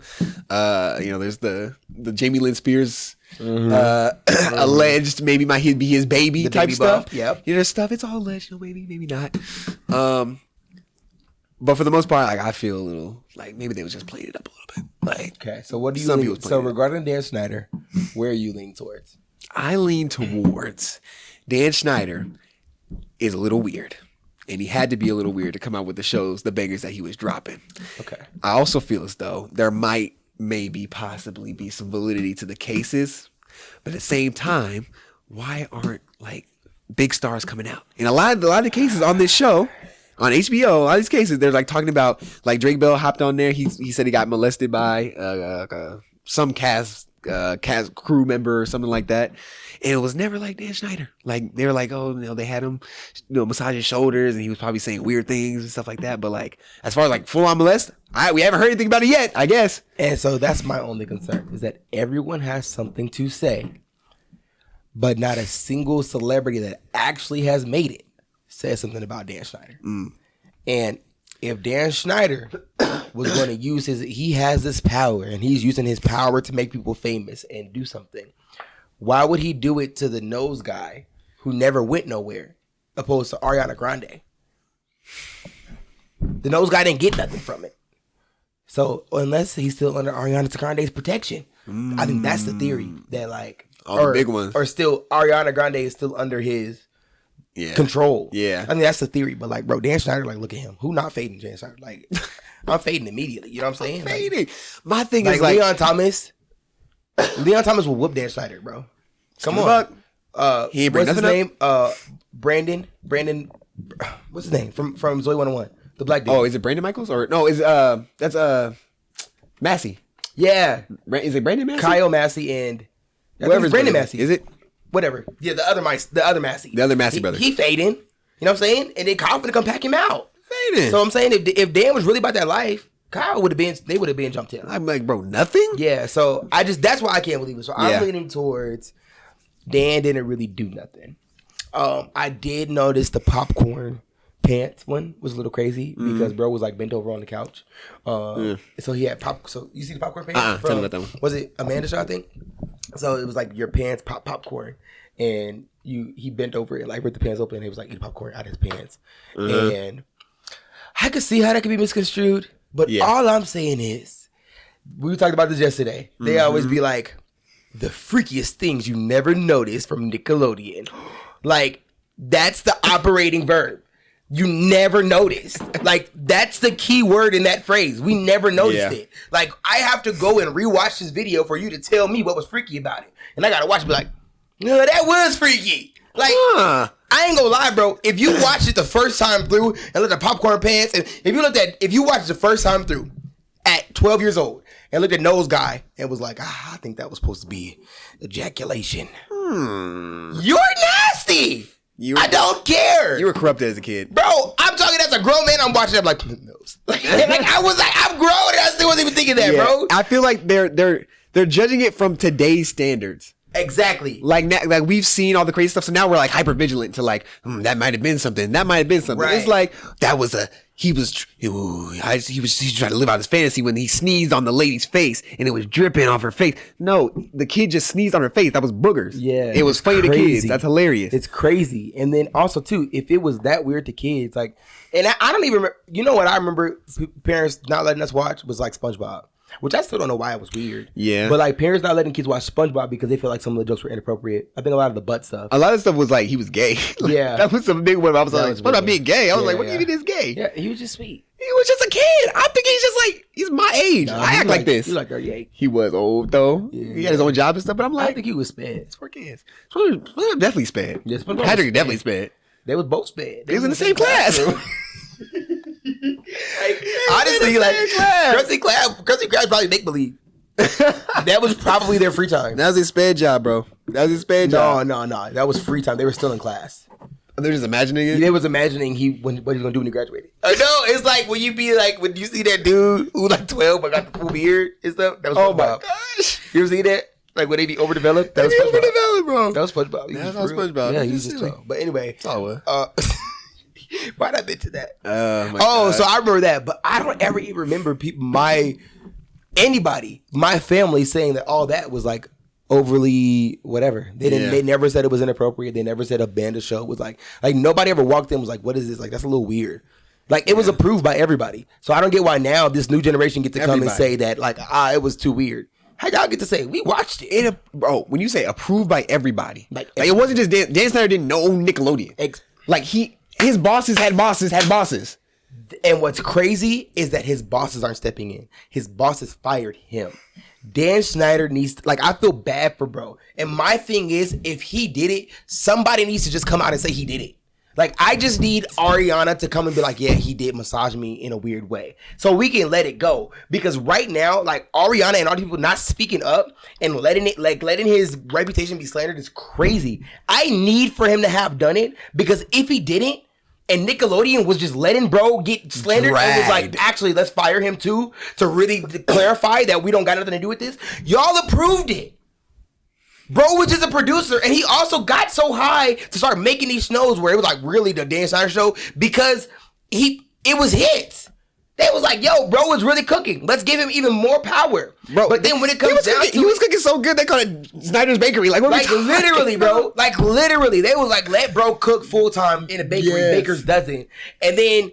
There's the Jamie Lynn Spears alleged maybe he'd be his baby The type baby stuff. bump, yep. There's stuff. It's all alleged, maybe not. But for the most part, like I feel a little like maybe they was just playing it up a little bit. Like Okay, so what do you Some lean? people's So playing it. regarding Dan Schneider, where are you leaning towards? I lean towards Dan Schneider is a little weird. And he had to be a little weird to come out with the shows, the bangers that he was dropping. Okay. I also feel as though there might, maybe, possibly be some validity to the cases. But at the same time, why aren't like big stars coming out? And a lot of the cases on this show, on HBO, a lot of these cases, they're like talking about like Drake Bell hopped on there. He said he got molested by some cast crew member or something like that. And it was never like Dan Schneider. Like they were like, oh, they had him, massage his shoulders, and he was probably saying weird things and stuff like that. But like, as far as like full on molest, we haven't heard anything about it yet, I guess. And so that's my only concern is that everyone has something to say, but not a single celebrity that actually has made it says something about Dan Schneider. And if Dan Schneider was going to use he has this power and he's using his power to make people famous and do something, why would he do it to the nose guy who never went nowhere opposed to Ariana Grande? The nose guy didn't get nothing from it. So unless he's still under Ariana Grande's protection, I think that's the theory that like All the big ones. or still Ariana Grande is still under his control. Yeah. I think that's the theory. But like, bro, Dan Schneider, like, look at him. Who not fading Dan Schneider? Like, I'm fading immediately. You know what I'm saying? Like, Fading. My thing like is like Leon Thomas will whoop Dan Schneider, bro. Come on. He ain't bring What's his nothing name? Brandon. What's his name from Zoe 101? The black dude. Oh, is it Brandon Michaels or no? That's Massey? Yeah, Is it Brandon Massey? Kyle Massey and Whoever's Brandon brother. Massey. Is it? Whatever. Yeah, the other Massey. The other Massey brother. He fading. You know what I'm saying? And they confident come pack him out. Fading. So I'm saying if Dan was really about that life, Kyle would have been jumped in. I'm like, bro, nothing. Yeah. So that's why I can't believe it. So Yeah. I'm leaning towards Dan didn't really do nothing. I did notice the popcorn pants one was a little crazy because bro was like bent over on the couch. So he had So you see the popcorn pants? Tell me about that one. Was it Amanda Shaw, I think? So it was like your pants popcorn, and he bent over and like ripped the pants open, and it was like eating popcorn out of his pants. And I could see how that could be misconstrued, but Yeah. all I'm saying is We talked about this yesterday. They always be like, the freakiest things you never noticed from Nickelodeon. Like, that's the operating verb. You never noticed. Like, that's the key word in that phrase. We never noticed it. Like, I have to go and rewatch this video for you to tell me what was freaky about it. And I gotta watch it and be like, no, that was freaky. Like, I ain't gonna lie, bro. If you watch it the first time through and look at popcorn pants, and if you watch it the first time through at 12 years old and looked at Nose Guy and was like, I think that was supposed to be ejaculation. You're nasty. I don't care. You were corrupted as a kid. Bro, I'm talking as a grown man. I'm watching it. I'm like, nose. Like I was like, I'm grown and I still wasn't even thinking that, bro. I feel like they're judging it from today's standards. Exactly. Like we've seen all the crazy stuff, so now we're like hyper vigilant to like that might have been something. That might have been something. Right. It's like he was trying to live out his fantasy when he sneezed on the lady's face and it was dripping off her face. No, the kid just sneezed on her face. That was boogers. Yeah, it was funny to kids. That's hilarious. It's crazy. And then also too, if it was that weird to kids, like, and I don't even remember. You know what I remember? Parents not letting us watch was like SpongeBob. Which I still don't know why it was weird. Yeah. But like parents not letting kids watch SpongeBob because they feel like some of the jokes were inappropriate. I think a lot of the butt stuff. A lot of stuff was like he was gay. Yeah. That was some big one. I was like, SpongeBob being gay. I was like, what do you mean he's gay? Yeah, he was just sweet. He was just a kid. I think he's just like, he's my age. Nah, I act like this. He like 38. He was old though. Yeah. He had his own job and stuff, but I'm like, I think he was sped. It's for kids. SpongeBob definitely sped. Yeah, Patrick definitely sped. They was both sped. They was in the same class. Like, honestly, like Krusty Krab probably make believe. That was probably their free time. That was his sped job, bro. That was his sped job. No. That was free time. They were still in class. They're just imagining it? They was imagining what he was going to do when he graduated. I know. It's like when you see that dude who like 12 but got the full beard and stuff. That was SpongeBob. My gosh. You ever see that? Like when they be overdeveloped? That was SpongeBob. Overdeveloped, bro. That was SpongeBob. That was SpongeBob. Yeah, he was just 12. But anyway. Why'd I mention that? God. So I remember that. But I don't ever even remember my family saying that all that was like overly whatever. They didn't. They never said it was inappropriate. They never said a band of show was like nobody ever walked in and was like, what is this? Like that's a little weird. Like it was approved by everybody. So I don't get why now this new generation get to come and say that like it was too weird. How y'all get to say we watched it? Bro, when you say approved by everybody, like it wasn't just Dan Snyder didn't know Nickelodeon. Like his bosses had bosses. And what's crazy is that his bosses aren't stepping in. His bosses fired him. Dan Snyder needs to, I feel bad for bro. And my thing is, if he did it, somebody needs to just come out and say he did it. Like, I just need Ariana to come and be like, yeah, he did massage me in a weird way. So we can let it go. Because right now, like, Ariana and all these people not speaking up and letting his reputation be slandered is crazy. I need for him to have done it, because if he didn't, and Nickelodeon was just letting bro get slandered and was like, actually, let's fire him too, to really clarify that we don't got nothing to do with this, y'all approved it. Bro was just a producer, and he also got so high to start making these shows where it was like really the Dan Snyder show, because it was hits. They was like, yo, bro was really cooking. Let's give him even more power. Bro, but then when it comes down to he was cooking so good they called it Snyder's Bakery. Like literally, bro. Like literally, they was like, let bro cook full time in a bakery. Yes. Baker's dozen. And then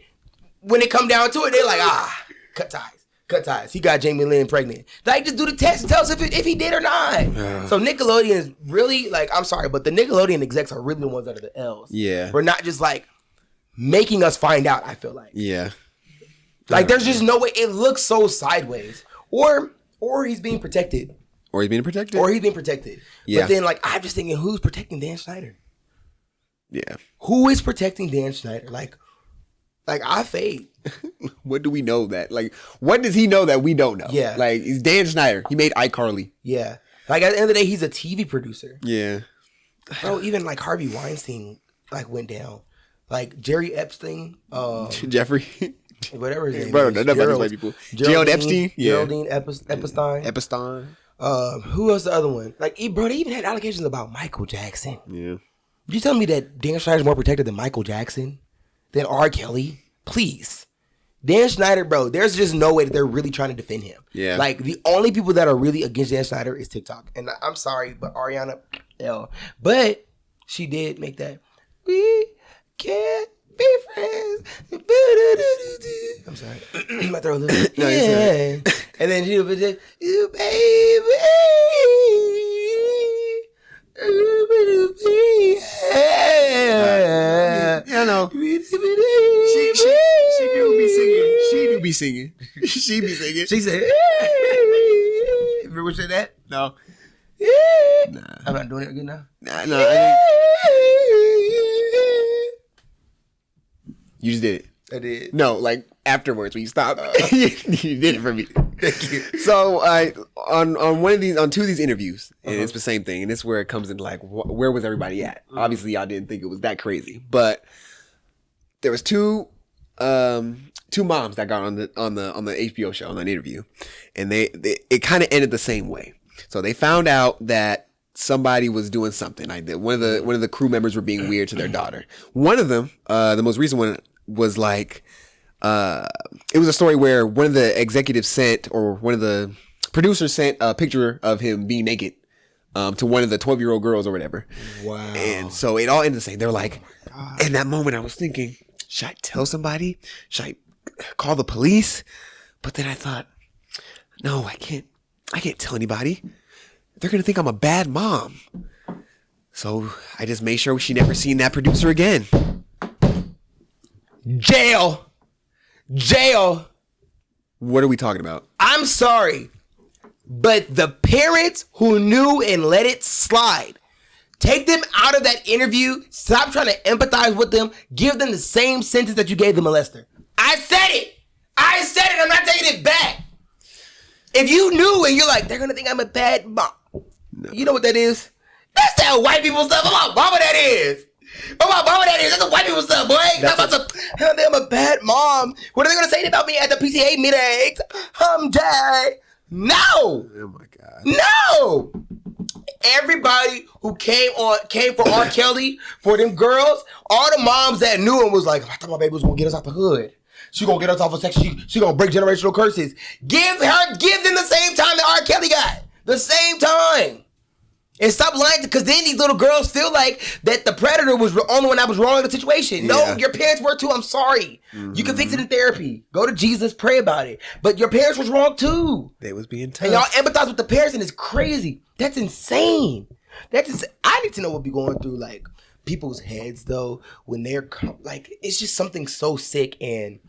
when it come down to it, they're like, cut ties. He got Jamie Lynn pregnant. Like, just do the test and tell us if he did or not. Yeah. So Nickelodeon is really, like, I'm sorry, but the Nickelodeon execs are really the ones that are the L's. Yeah. We're not just like making us find out, I feel like. Yeah. Like, there's just no way. It looks so sideways. Or he's being protected. Or he's being protected. Yeah. But then, like, I'm just thinking, who's protecting Dan Snyder? Yeah. Who is protecting Dan Snyder? Like I fade. What do we know that? Like, what does he know that we don't know? Yeah. Like, he's Dan Snyder. He made iCarly. Yeah. Like, at the end of the day, he's a TV producer. Yeah. Bro, even, like, Harvey Weinstein, like, went down. Like, Jerry Epstein. Jeffrey. Whatever his name bro, is. None of those white people. Gerald Epstein. Yeah. Geraldine Epstein. Who else the other one? Like, bro, they even had allegations about Michael Jackson. Yeah. You tell me that Dan Snyder's more protected than Michael Jackson? Than R. Kelly? Please. Dan Snyder, bro, there's just no way that they're really trying to defend him. Yeah. Like, the only people that are really against Dan Snyder is TikTok. And I'm sorry, but Ariana, but she did make that. We can't be friends. I'm sorry. My throat a little. And then she'll be just, you baby. Yeah, I know. She do be singing. She do be singing. She be singing. She said, remember she said that? No. Nah. I'm not doing it again now. Nah. You just did it. I did. No, like afterwards when you stopped. You did it for me. Thank you. So on two of these interviews, and it's the same thing, and it's where it comes into like where was everybody at? Obviously, y'all didn't think it was that crazy, but there was two moms that got on the HBO show on that interview, and it kind of ended the same way. So they found out that somebody was doing something. Like that one of the crew members were being weird to their daughter. One of them, the most recent one, was like. It was a story where one of the executives sent, or one of the producers sent a picture of him being naked to one of the 12-year-old girls or whatever. Wow. And so it all ended the same. They were like, in that moment I was thinking, should I tell somebody? Should I call the police? But then I thought, no, I can't tell anybody. They're going to think I'm a bad mom. So I just made sure she never seen that producer again. Jail. What are we talking about? I'm sorry, but the parents who knew and let it slide, take them out of that interview. Stop trying to empathize with them. Give them the same sentence that you gave the molester. I said it. I'm not taking it back. If you knew and you're like, they're going to think I'm a bad mom. No. You know what that is? That's that white people stuff. My mama that is. That's the white people stuff, boy. I'm a bad mom. What are they going to say about me at the PCA meetings? I'm dead. No. Oh my God. No. Everybody who came for R. Kelly, for them girls, all the moms that knew him was like, I thought my baby was going to get us out the hood. She going to get us off of sex. She going to break generational curses. Give them the same time that R. Kelly got. The same time. And stop lying, because then these little girls feel like that the predator was the only one that was wrong in the situation. Yeah. No, your parents were too. I'm sorry. Mm-hmm. You can fix it in therapy. Go to Jesus, pray about it. But your parents was wrong too. They was being tough. And y'all empathize with the parents, and it's crazy. That's insane. I need to know what be going through like people's heads though when they're like, it's just something so sick and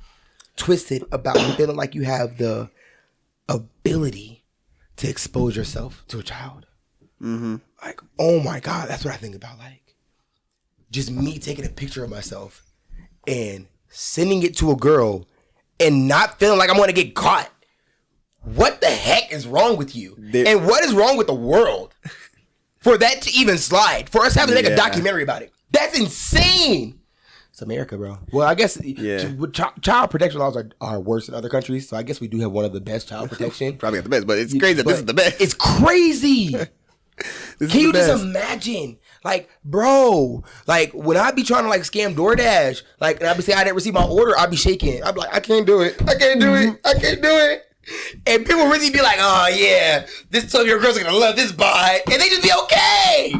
twisted about feeling like you have the ability to expose yourself to a child. Mm-hmm. Like, oh my God, that's what I think about. Like, just me taking a picture of myself and sending it to a girl and not feeling like I'm going to get caught. What the heck is wrong with you? And what is wrong with the world for that to even slide? For us having to make a documentary about it. That's insane. It's America, bro. Well, I guess child protection laws are worse in other countries, so I guess we do have one of the best child protection. Probably not the best, but it's crazy that this is the best. It's crazy. Can you just imagine? Like, bro, like when I be trying to like scam DoorDash, like, and I be saying I didn't receive my order, I be shaking. I be like, I can't do it. I can't do it. And people really be like, oh yeah, this 12-year-old girl's gonna love this bot, and they just be okay.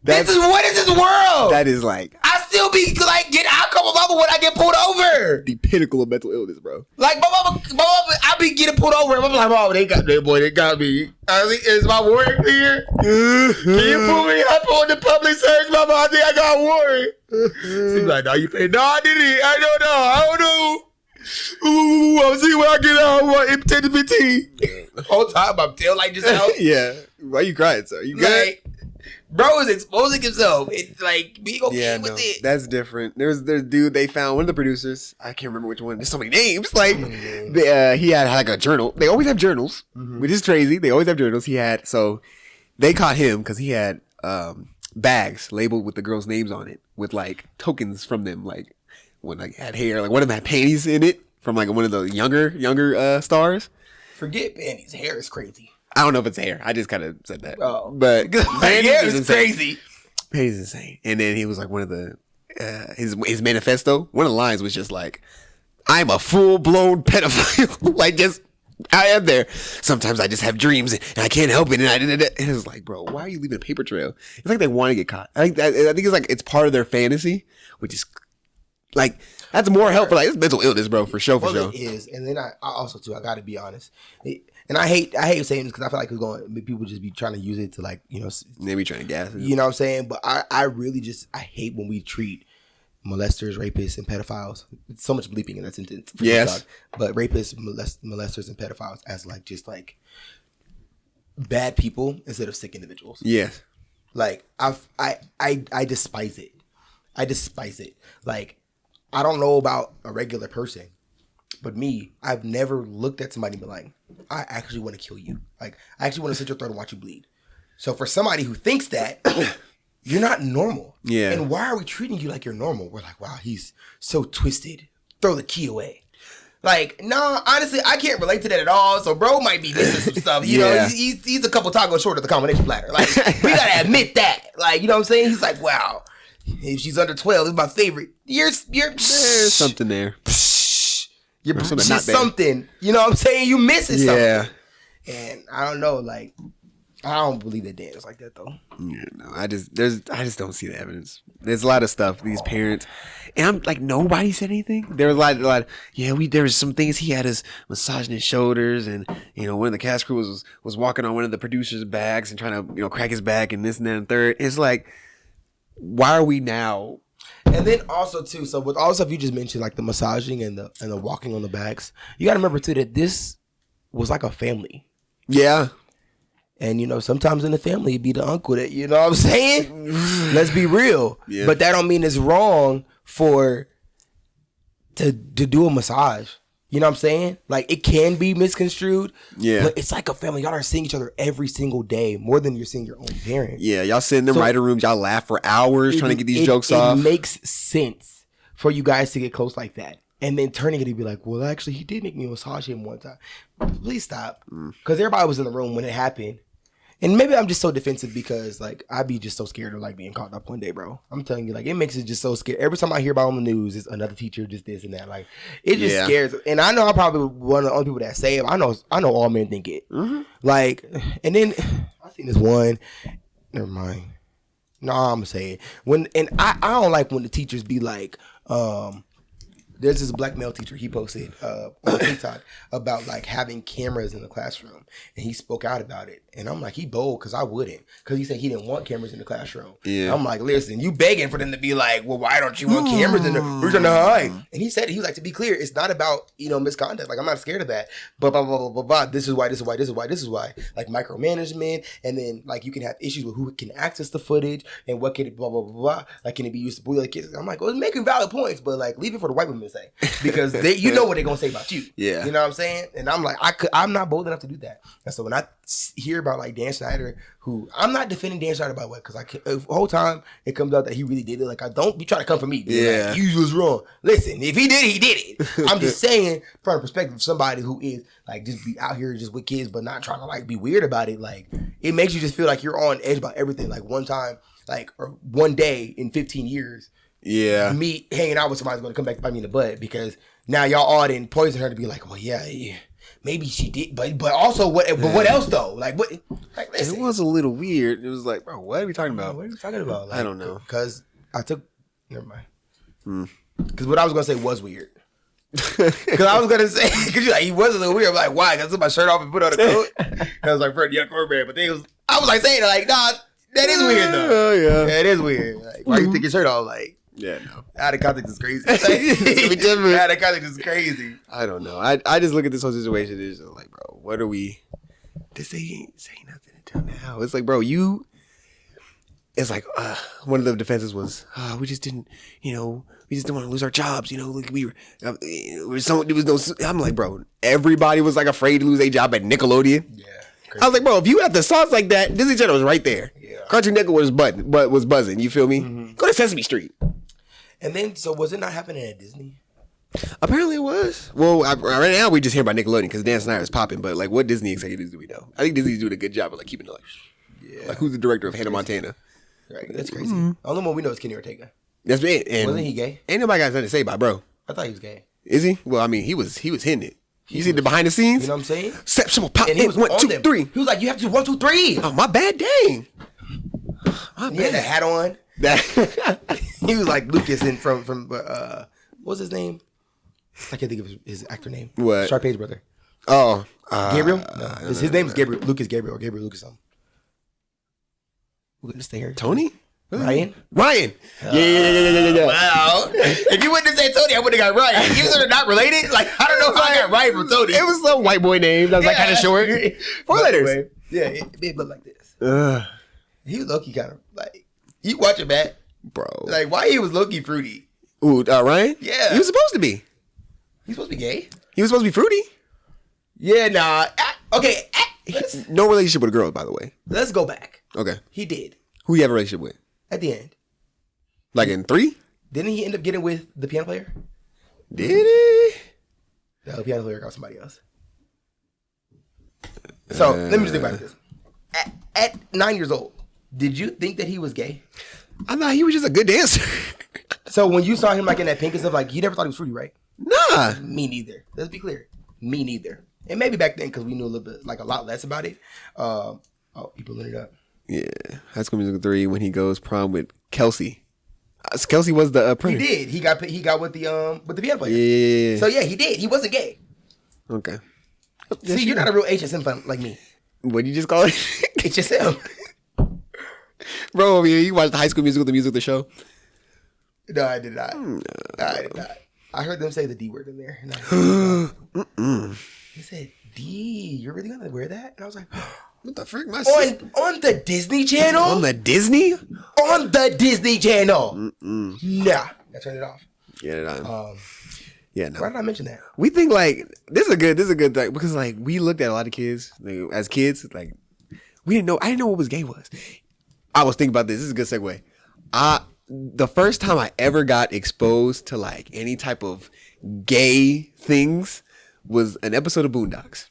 What is this world? That is like, I still be like, I'll come with mama when I get pulled over. The pinnacle of mental illness, bro. Like my mama, I be getting pulled over, and I'm like, oh, they got me. I think, is my warrant clear? Can you pull me up on the public search, mama? I think I got a warrant. She's like, no, you paid. No, I didn't. I don't know. Ooh, I'll see when I get out. What, 10 to 15? The whole time I'm tail light just out. Yeah. Why you crying, sir? You good? Like, bro is exposing himself. It's like, be okay with it. That's different. There's dude, they found one of the producers. I can't remember which one. There's so many names. Like, he had like a journal. They always have journals, which is crazy. They always have journals. So they caught him because he had bags labeled with the girls' names on it with like tokens from them. Like, when like had hair, like one of them had panties in it from like one of the younger stars. Forget panties. Hair is crazy. I don't know if it's hair. I just kind of said that. Oh. But hair is crazy. Panties is insane. And then he was like one of the, his manifesto, one of the lines was just like, I'm a full-blown pedophile. Like, just, I am there. Sometimes I just have dreams and I can't help it. And it was like, bro, why are you leaving a paper trail? It's like they want to get caught. I think it's like, it's part of their fantasy, which is Like that's more helpful. Like it's mental illness, bro, for sure. It is, and then I also too. I got to be honest, and I hate saying this because I feel like it's going. People just be trying to use it to like they be trying to gas it. You know what I'm saying? But I really just I hate when we treat molesters, rapists, and pedophiles. It's so much bleeping in that sentence. Yes, but rapists, molesters, and pedophiles as like just like bad people instead of sick individuals. Yes, like I despise it. I despise it. Like. I don't know about a regular person, but me, I've never looked at somebody and been like, I actually want to kill you. Like, I actually want to slit your throat and watch you bleed. So for somebody who thinks that, you're not normal. Yeah. And why are we treating you like you're normal? We're like, wow, he's so twisted. Throw the key away. Like, no, honestly, I can't relate to that at all. So bro might be missing some stuff. You know, he's a couple tacos short of the combination platter. Like, we got to admit that. Like, you know what I'm saying? He's like, wow. If she's under 12, it's my favorite. There's something there. You're just something. You know what I'm saying? You missing something. Yeah. And I don't know, like, I don't believe that dance like that though. Yeah, no, I just don't see the evidence. There's a lot of stuff. These parents, and I'm like, nobody said anything. There was a lot. Yeah, there was some things. He had his massaging his shoulders, and one of the cast crew was walking on one of the producers' backs and trying to crack his back and this and that and third. It's like, why are we now? And then also too, so with all the stuff you just mentioned, like the massaging and the walking on the backs, you got to remember too that this was like a family. Yeah. And sometimes in the family it'd be the uncle that, you know what I'm saying? Let's be real. Yeah. But that don't mean it's wrong to do a massage. You know what I'm saying? Like, it can be misconstrued. Yeah. But it's like a family. Y'all are seeing each other every single day, more than you're seeing your own parents. Yeah, y'all sit in the writer rooms. Y'all laugh for hours trying to get these jokes off. It makes sense for you guys to get close like that. And then turning it and be like, well, actually, he did make me massage him one time. Please stop. Because everybody was in the room when it happened. And maybe I'm just so defensive because, like, I'd be just so scared of, like, being caught up one day, bro. I'm telling you, like, it makes it just so scary. Every time I hear about on the news, it's another teacher, just this and that. Like, it just scares. And I know I'm probably one of the only people that say it. I know all men think it. Mm-hmm. Like, and then I seen this one. Never mind. No, I'm going to say it. I don't like when the teachers be like, there's this black male teacher, he posted on TikTok about like having cameras in the classroom, and he spoke out about it. And I'm like, he bold, because I wouldn't, because he said he didn't want cameras in the classroom. Yeah. I'm like, listen, you begging for them to be like, well, why don't you want cameras in the, we're trying to hide. And he said it, he was like, to be clear, it's not about, misconduct. Like, I'm not scared of that. But blah, blah, blah, blah, blah. This is why. Like, micromanagement, and then like you can have issues with who can access the footage and what can it, blah, blah, blah, blah. Like, can it be used to bully the kids? I'm like, well, it's making valid points, but like, leave it for the white women to say, because you know what they're gonna say about you. Yeah. You know what I'm saying? And I'm like, I'm not bold enough to do that. And so when I hear about like Dan Schneider, who I'm not defending Dan Schneider, by the way, because the whole time it comes out that he really did it. Like, I don't be trying to come for me. Yeah. Like, you was wrong. Listen, if he did it, he did it. I'm just saying from the perspective of somebody who is like just be out here just with kids, but not trying to like be weird about it. Like, it makes you just feel like you're on edge about everything. Like one time, like, or one day in 15 years. Yeah. Me hanging out with somebody's going to come back to bite me in the butt, because now y'all all didn't poison her to be like, well, yeah, maybe she did, but also what? But what else though? Like what? Like, listen. It was a little weird. It was like, bro, what are we talking about? What are we talking about? Like, I don't know. Because never mind. Because what I was gonna say was weird. Because I was gonna say, because he was a little weird. I'm like, why? Because I took my shirt off and put on a coat. I was like, Fred, you're a cornbread. But I was like saying like, nah, that is weird though. Oh yeah, it is weird. Like, why you take your shirt off? Like. Yeah, no. Out of context is crazy. Out of context is crazy. I don't know. I just look at this whole situation. It's just like, bro, what are we? They ain't saying nothing until now. It's like, bro, it's like one of the defenses was, we just didn't want to lose our jobs. Like I'm like, bro, everybody was like afraid to lose their job at Nickelodeon. Yeah. Crazy. I was like, bro, if you had the sauce like that, Disney Channel was right there. Yeah. Country Nickel was buzzing. You feel me? Mm-hmm. Go to Sesame Street. And then, so was it not happening at Disney? Apparently it was. Well, right now we just hear about Nickelodeon because Dan Snyder is popping. But like, what Disney executives do we know? I think Disney's doing a good job of like keeping it like, like who's the director of Hannah Montana? Right, that's crazy. Mm-hmm. Only one we know is Kenny Ortega. That's it. And wasn't he gay? Ain't nobody got nothing to say about bro. I thought he was gay. Is he? Well, I mean, he was hitting it. You see the behind the scenes? You know what I'm saying? Exceptional pop. And he was 1, 2, 3. He was like, you have to do 1, 2, 3. Oh, my bad. Dang. He had the hat on. He was like Lucas from What's his name? I can't think of his actor name. What? Sharpay's brother. Oh, Gabriel? No. His name is Gabriel. Lucas Gabriel or Gabriel Lucas something. We're gonna stay here. Tony? Ryan? Yeah. Wow. If you wouldn't say Tony, I would have got Ryan. Even though they're not related, like I don't know how I got Ryan from Tony. It was some white boy name that was like kind of short. 4 letters. Yeah, it looked like this. He was low-key kind of like, you watch it back. Bro. Like, why he was low-key fruity? Ooh, Ryan? Yeah. He was supposed to be. He's supposed to be gay? He was supposed to be fruity. Yeah, nah. Okay. No relationship with a girl, by the way. Let's go back. Okay. He did. Who you have a relationship with? At the end. Like in 3? Didn't he end up getting with the piano player? Did he? No, the piano player got somebody else. So, let me just think about this. At 9 years old, did you think that he was gay? I thought he was just a good dancer. So, when you saw him like in that pink and stuff, like, you never thought he was fruity, right? Nah. Me neither. Let's be clear. Me neither. And maybe back then, because we knew a little bit, like a lot less about it. People lit it up. Yeah. High School Musical 3 when he goes prom with Kelsey. Kelsey was the He printer. did. He got with the piano player. Yeah. So yeah, he did. He wasn't gay. Okay. See, you're not a real HSM fan like me. What did you just call it? HSM. Bro, over here, you watched the High School Musical, the show? No, I did not. No, I did not. I heard them say the D word in there. He said, D, you're really gonna wear that? And I was like, What the frick? on the Disney Channel? On the Disney? On the Disney Channel. Nah. I turned it off. Yeah, no. Why did I mention that? We think like this is a good thing because like we looked at a lot of kids like, as kids like I didn't know what was gay was. I was thinking about this. This is a good segue. The first time I ever got exposed to like any type of gay things was an episode of Boondocks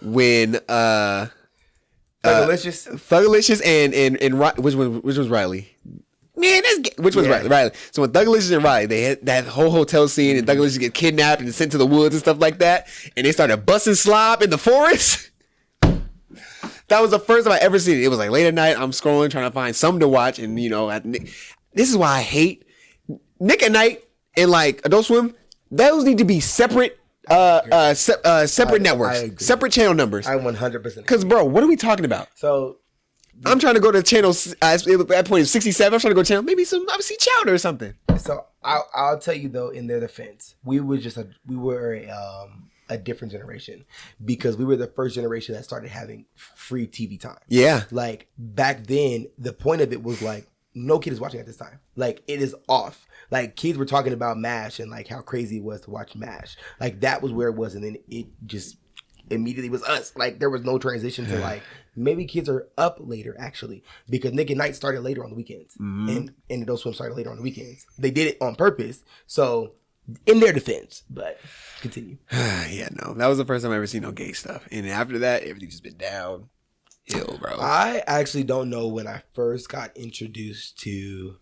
when Thugalicious and which was Riley. Man, that's gay. Which was Riley. So when Thugalicious and Riley, they had that whole hotel scene, and Thugalicious get kidnapped and sent to the woods and stuff like that, and they started busting slob in the forest. That was the first time I ever seen it. It was like late at night. I'm scrolling, trying to find something to watch, and this is why I hate Nick at Night and like Adult Swim. Those need to be separate. Separate networks, separate channel numbers. I 100%. Because, bro, what are we talking about? So I'm trying to go to channel. At that point, it's 67. I'm trying to go to channel. Maybe some obviously Chowder or something. So I'll tell you though, in their defense, we were a different generation because we were the first generation that started having free TV time. Yeah. Like back then, the point of it was like no kid is watching at this time. Like it is off. Like kids were talking about MASH and like how crazy it was to watch MASH. Like that was where it was, and then it just immediately was us. Like there was no transition to like maybe kids are up later actually because Nick at Night started later on the weekends, and Adult Swim started later on the weekends. They did it on purpose. So in their defense, but continue. Yeah, no, that was the first time I ever seen no gay stuff, and after that, everything just been downhill, bro. I actually don't know when I first got introduced to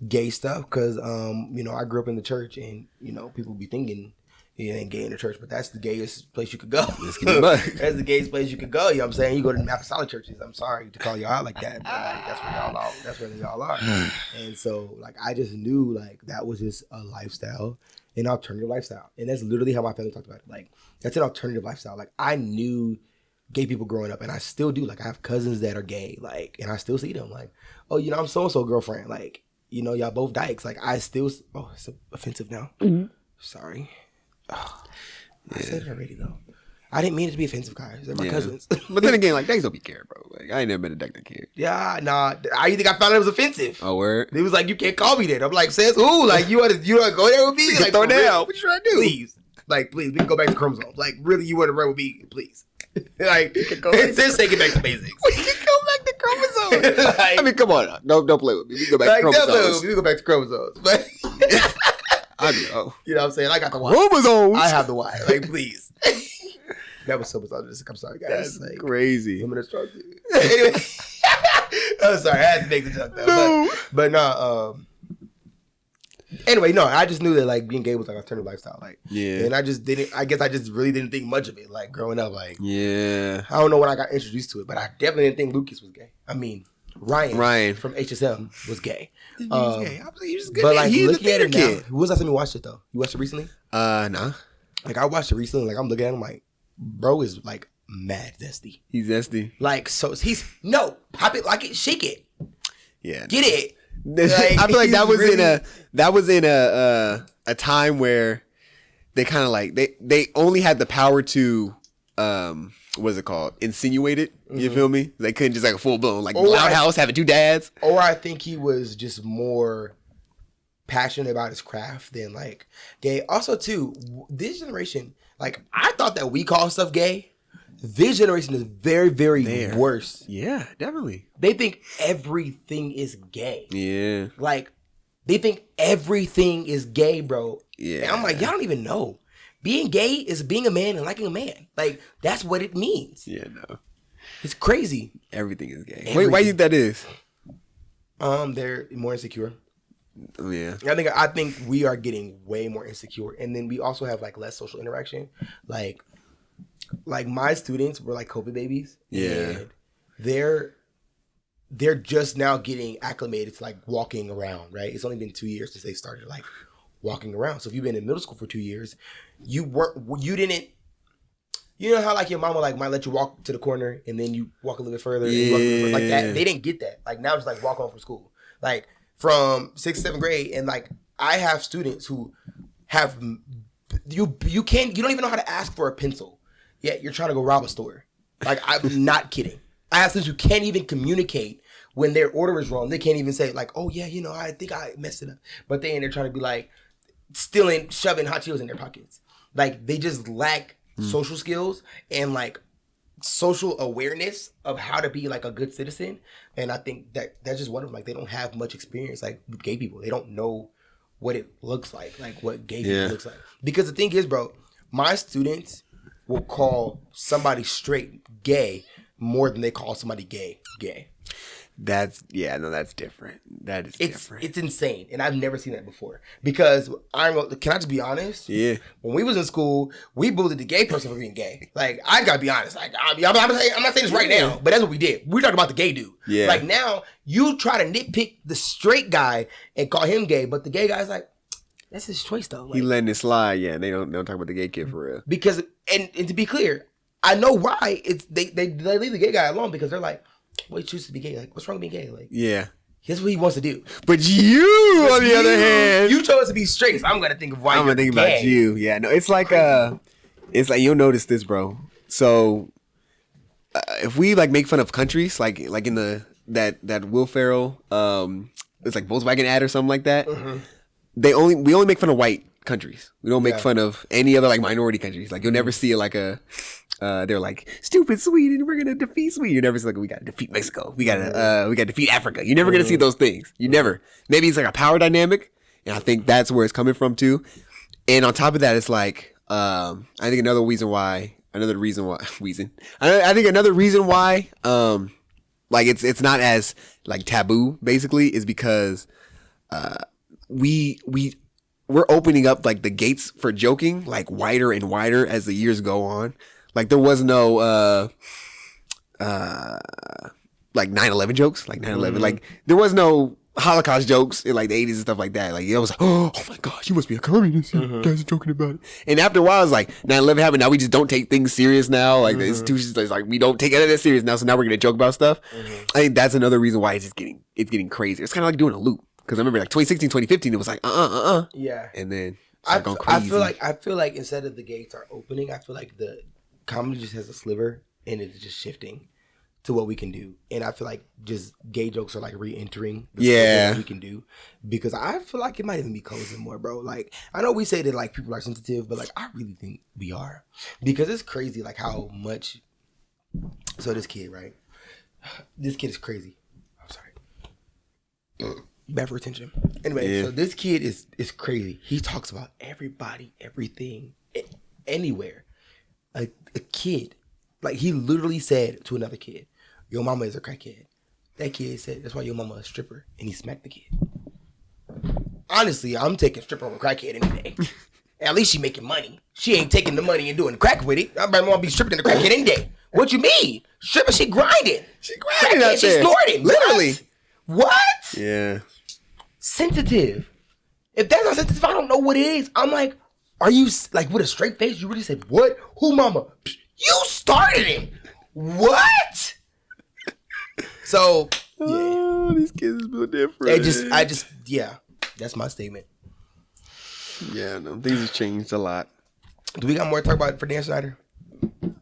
gay stuff because I grew up in the church, and people be thinking it ain't gay in the church, but that's the gayest place you could go. That's the gayest place you could go. You know what I'm saying? You go to the apostolic churches. I'm sorry to call y'all out like that, but like, that's where y'all are. That's where y'all are. And so like I just knew like that was just a lifestyle, an alternative lifestyle, and that's literally how my family talked about it. Like that's an alternative lifestyle. Like I knew gay people growing up, and I still do. Like I have cousins that are gay, like, and I still see them. Like, oh, I'm so and so girlfriend. Like, y'all both dykes. Like I still. Oh, it's offensive now. Sorry. Oh, I said it already though. I didn't mean it to be offensive, guys. They're my cousins. But then again, like, dykes don't be cared, bro. Like, I ain't never been a dyke that cared. Yeah, nah. You think I found it was offensive? Oh, word? It was like, you can't call me that. I'm like, says who? Like, you want to go there with me? You like, throw down. What you trying to do? Please. Like, please. We can go back to chromosomes. Like, really, you want to run with me? Please. Like, just take it back to basics. We can go back to chromosomes. Like, I mean, come on. Don't play with me. We can go back to chromosomes. We can go back to chromosomes. But I know. You know what I'm saying? I got the Y. Chromosomes. I have the Y. Like, please. That was so misogynistic. I'm sorry, guys. That's like, crazy. Women are strong too. Anyway, I'm sorry. I had to make the joke though. No. But no. Anyway, no. I just knew that like being gay was like an alternative lifestyle. Like, yeah. And I guess I just really didn't think much of it. Like growing up, like, yeah. I don't know when I got introduced to it, but I definitely didn't think Lucas was gay. I mean, Ryan from HSM was gay. He was gay. I was like, he was good. But like He's looking at it now, kid. who was last time you watched it though? You watched it recently? Nah. Like I watched it recently. Like I'm looking at him like, bro is like mad zesty. He's zesty. Like so he's pop it like it, shake it. Yeah. Get it. I feel like that was really, in a time where they kind of like they only had the power to what's it called? Insinuate it. You feel me? They couldn't just like a full blown like Loud House having two dads. Or I think he was just more passionate about his craft than like gay. Also too, this generation, like I thought that we call stuff gay. This generation is very, very worse. Yeah, definitely. They think everything is gay. Yeah. Like, they think everything is gay, bro. Yeah. And I'm like, y'all don't even know. Being gay is being a man and liking a man. Like, that's what it means. Yeah, no. It's crazy. Everything is gay. Everything. Wait, why do you think that is? They're more insecure. Oh, yeah. I think we are getting way more insecure. And then we also have like less social interaction. Like my students were like COVID babies. Yeah. And they're just now getting acclimated to like walking around, right? It's only been 2 years since they started like walking around. So if you've been in middle school for 2 years, you know how like your mama like might let you walk to the corner and then you walk a little bit further and you walk a little bit like that. They didn't get that. Like now it's like walk home from school. Like from 6th, 7th grade, and like I have students who have you don't even know how to ask for a pencil. Yet you're trying to go rob a store. Like, I'm not kidding. I have students who can't even communicate when their order is wrong. They can't even say, like, oh, yeah, I think I messed it up. But they're trying to be, like, shoving hot Cheetos in their pockets. Like, they just lack social skills and, like, social awareness of how to be, like, a good citizen. And I think that's just one of them. Like, they don't have much experience, like, with gay people. They don't know what it looks like what gay people looks like. Because the thing is, bro, my students will call somebody straight gay more than they call somebody gay. That's different. That is different. It's insane, and I've never seen that before. Because can I just be honest? Yeah. When we was in school, we bullied the gay person for being gay. Like I gotta be honest. Like I'm not saying this right now, but that's what we did. We talking about the gay dude. Yeah. Like now you try to nitpick the straight guy and call him gay, but the gay guy's like, that's his choice though. Like, he letting it slide. Yeah, they don't talk about the gay kid for real. Because and to be clear, I know why it's they leave the gay guy alone because they're like, well, he chooses to be gay. Like, what's wrong with being gay? Like, yeah, here's what he wants to do. But you, on the other hand, you chose to be straight. So I'm gonna think of why. I'm gonna think about you. Yeah, no, it's like you'll notice this, bro. So if we like make fun of countries, like in the that Will Ferrell, it's like Volkswagen ad or something like that. Mm-hmm. We only make fun of white countries. We don't make fun of any other like minority countries. Like you'll never see like they're like stupid Sweden. We're gonna defeat Sweden. You never see like we gotta defeat Mexico. We gotta defeat Africa. You're never gonna see those things. You never. Maybe it's like a power dynamic, and I think that's where it's coming from too. And on top of that, it's like I think another reason why like it's not as like taboo basically is because we're opening up like the gates for joking like wider and wider as the years go on. Like there was no like 9/11 jokes, like 9/11. Like there was no Holocaust jokes in like the 80s and stuff like that. Like it was like, oh my gosh, you must be a communist. You guys are joking about it. And after a while, it's like 9/11 happened. Now we just don't take things serious now. Like the institutions, it's like we don't take it that serious now. So now we're gonna joke about stuff. I think that's another reason why it's getting crazier. It's kind of like doing a loop. Because I remember like 2016, 2015, it was like Yeah. And then I feel like instead of the gates are opening, I feel like the comedy just has a sliver and it's just shifting to what we can do. And I feel like just gay jokes are like re-entering the that we can do. Because I feel like it might even be closing more, bro. Like I know we say that like people are sensitive, but like I really think we are. Because it's crazy like how much. So this kid, right? This kid is crazy. I'm sorry. Bad for attention. Anyway, so this kid is crazy. He talks about everybody, everything, anywhere. Like a kid, like he literally said to another kid, "Your mama is a crackhead." That kid said, "That's why your mama a stripper," and he smacked the kid. Honestly, I'm taking stripper over crackhead any day. At least she making money. She ain't taking the money and doing crack with it. I better want to be stripping in the crackhead any day. What you mean? Stripping, she grinding. She grinding out She there. snorting. Literally. What? Yeah. Sensitive. If that's not sensitive, I don't know what it is. I'm like, are you like with a straight face? You really said what? Who, mama? You started it. What? So yeah, Oh, these kids is built different. Yeah, that's my statement. Yeah, no, things have changed a lot. Do we got more to talk about for Dan Schneider?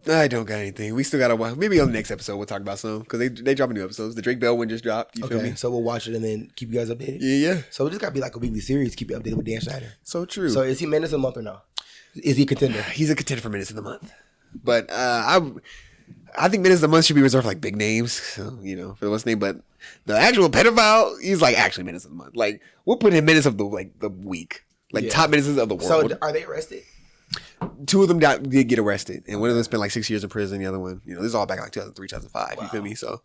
I don't got anything. We still got a while. Maybe on the next episode we'll talk about some because they dropping new episodes. The Drake Bell one just dropped. You feel me? So we'll watch it and then keep you guys updated. Yeah. So it just gotta be like a weekly series. Keep you updated with Dan Schneider. So true. So is he Menace of the Month or no? Is he a contender? He's a contender for Minutes of the Month. But I think Minutes of the Month should be reserved for like big names. So, for what's name. But the actual pedophile, he's like actually Minutes of the Month. Like we'll put him Minutes of the week. Like top Minutes of the world. So are they arrested? 2 of them did get arrested, and one of them spent like 6 years in prison. The other one, this is all back in like 2003, 2005. Wow. You feel me? So,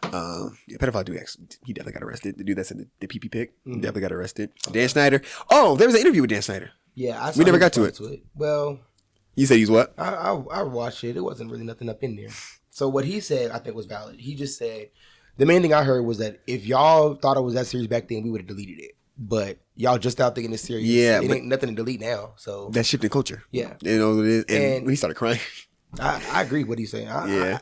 pedophile dude, he definitely got arrested. The dude that's in the PP pic definitely got arrested. Dan Schneider. Oh, there was an interview with Dan Schneider. Yeah, we never got to it. Well, you said he's what? I watched it. It wasn't really nothing up in there. So what he said, I think, was valid. He just said the main thing I heard was that if y'all thought it was that serious back then, we would have deleted it. But y'all just out thinking it's serious. Yeah, it ain't nothing to delete now. So that shifted culture. Yeah, it is. And he started crying. I agree with what he's saying.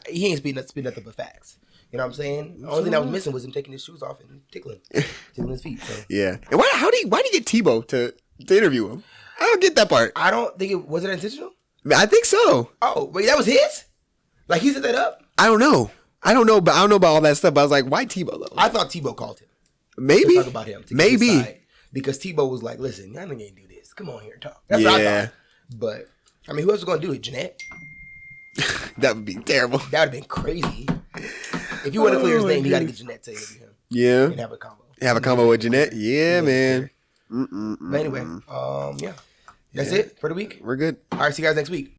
He ain't speaking nothing but facts. You know what I'm saying? The only thing that was missing was him taking his shoes off and tickling his feet. So. Yeah. And why did he get Tebow to interview him? I don't get that part. I don't think was it intentional? I think so. Oh, wait, that was his? Like he set that up? I don't know, but I don't know about all that stuff. But I was like, why Tebow though? I thought Tebow called him. Maybe. To talk about him. Maybe. Because Tebow was like, listen, y'all nigga ain't do this. Come on here and talk. That's what I thought. But, I mean, who else was going to do it? Jeanette? That would be terrible. That would have been crazy. If you want to clear his name, you got to get Jeanette to interview him. Yeah. And have a combo. Have a combo with Jeanette? Yeah, man. But anyway, yeah. That's it for the week. We're good. All right, see you guys next week.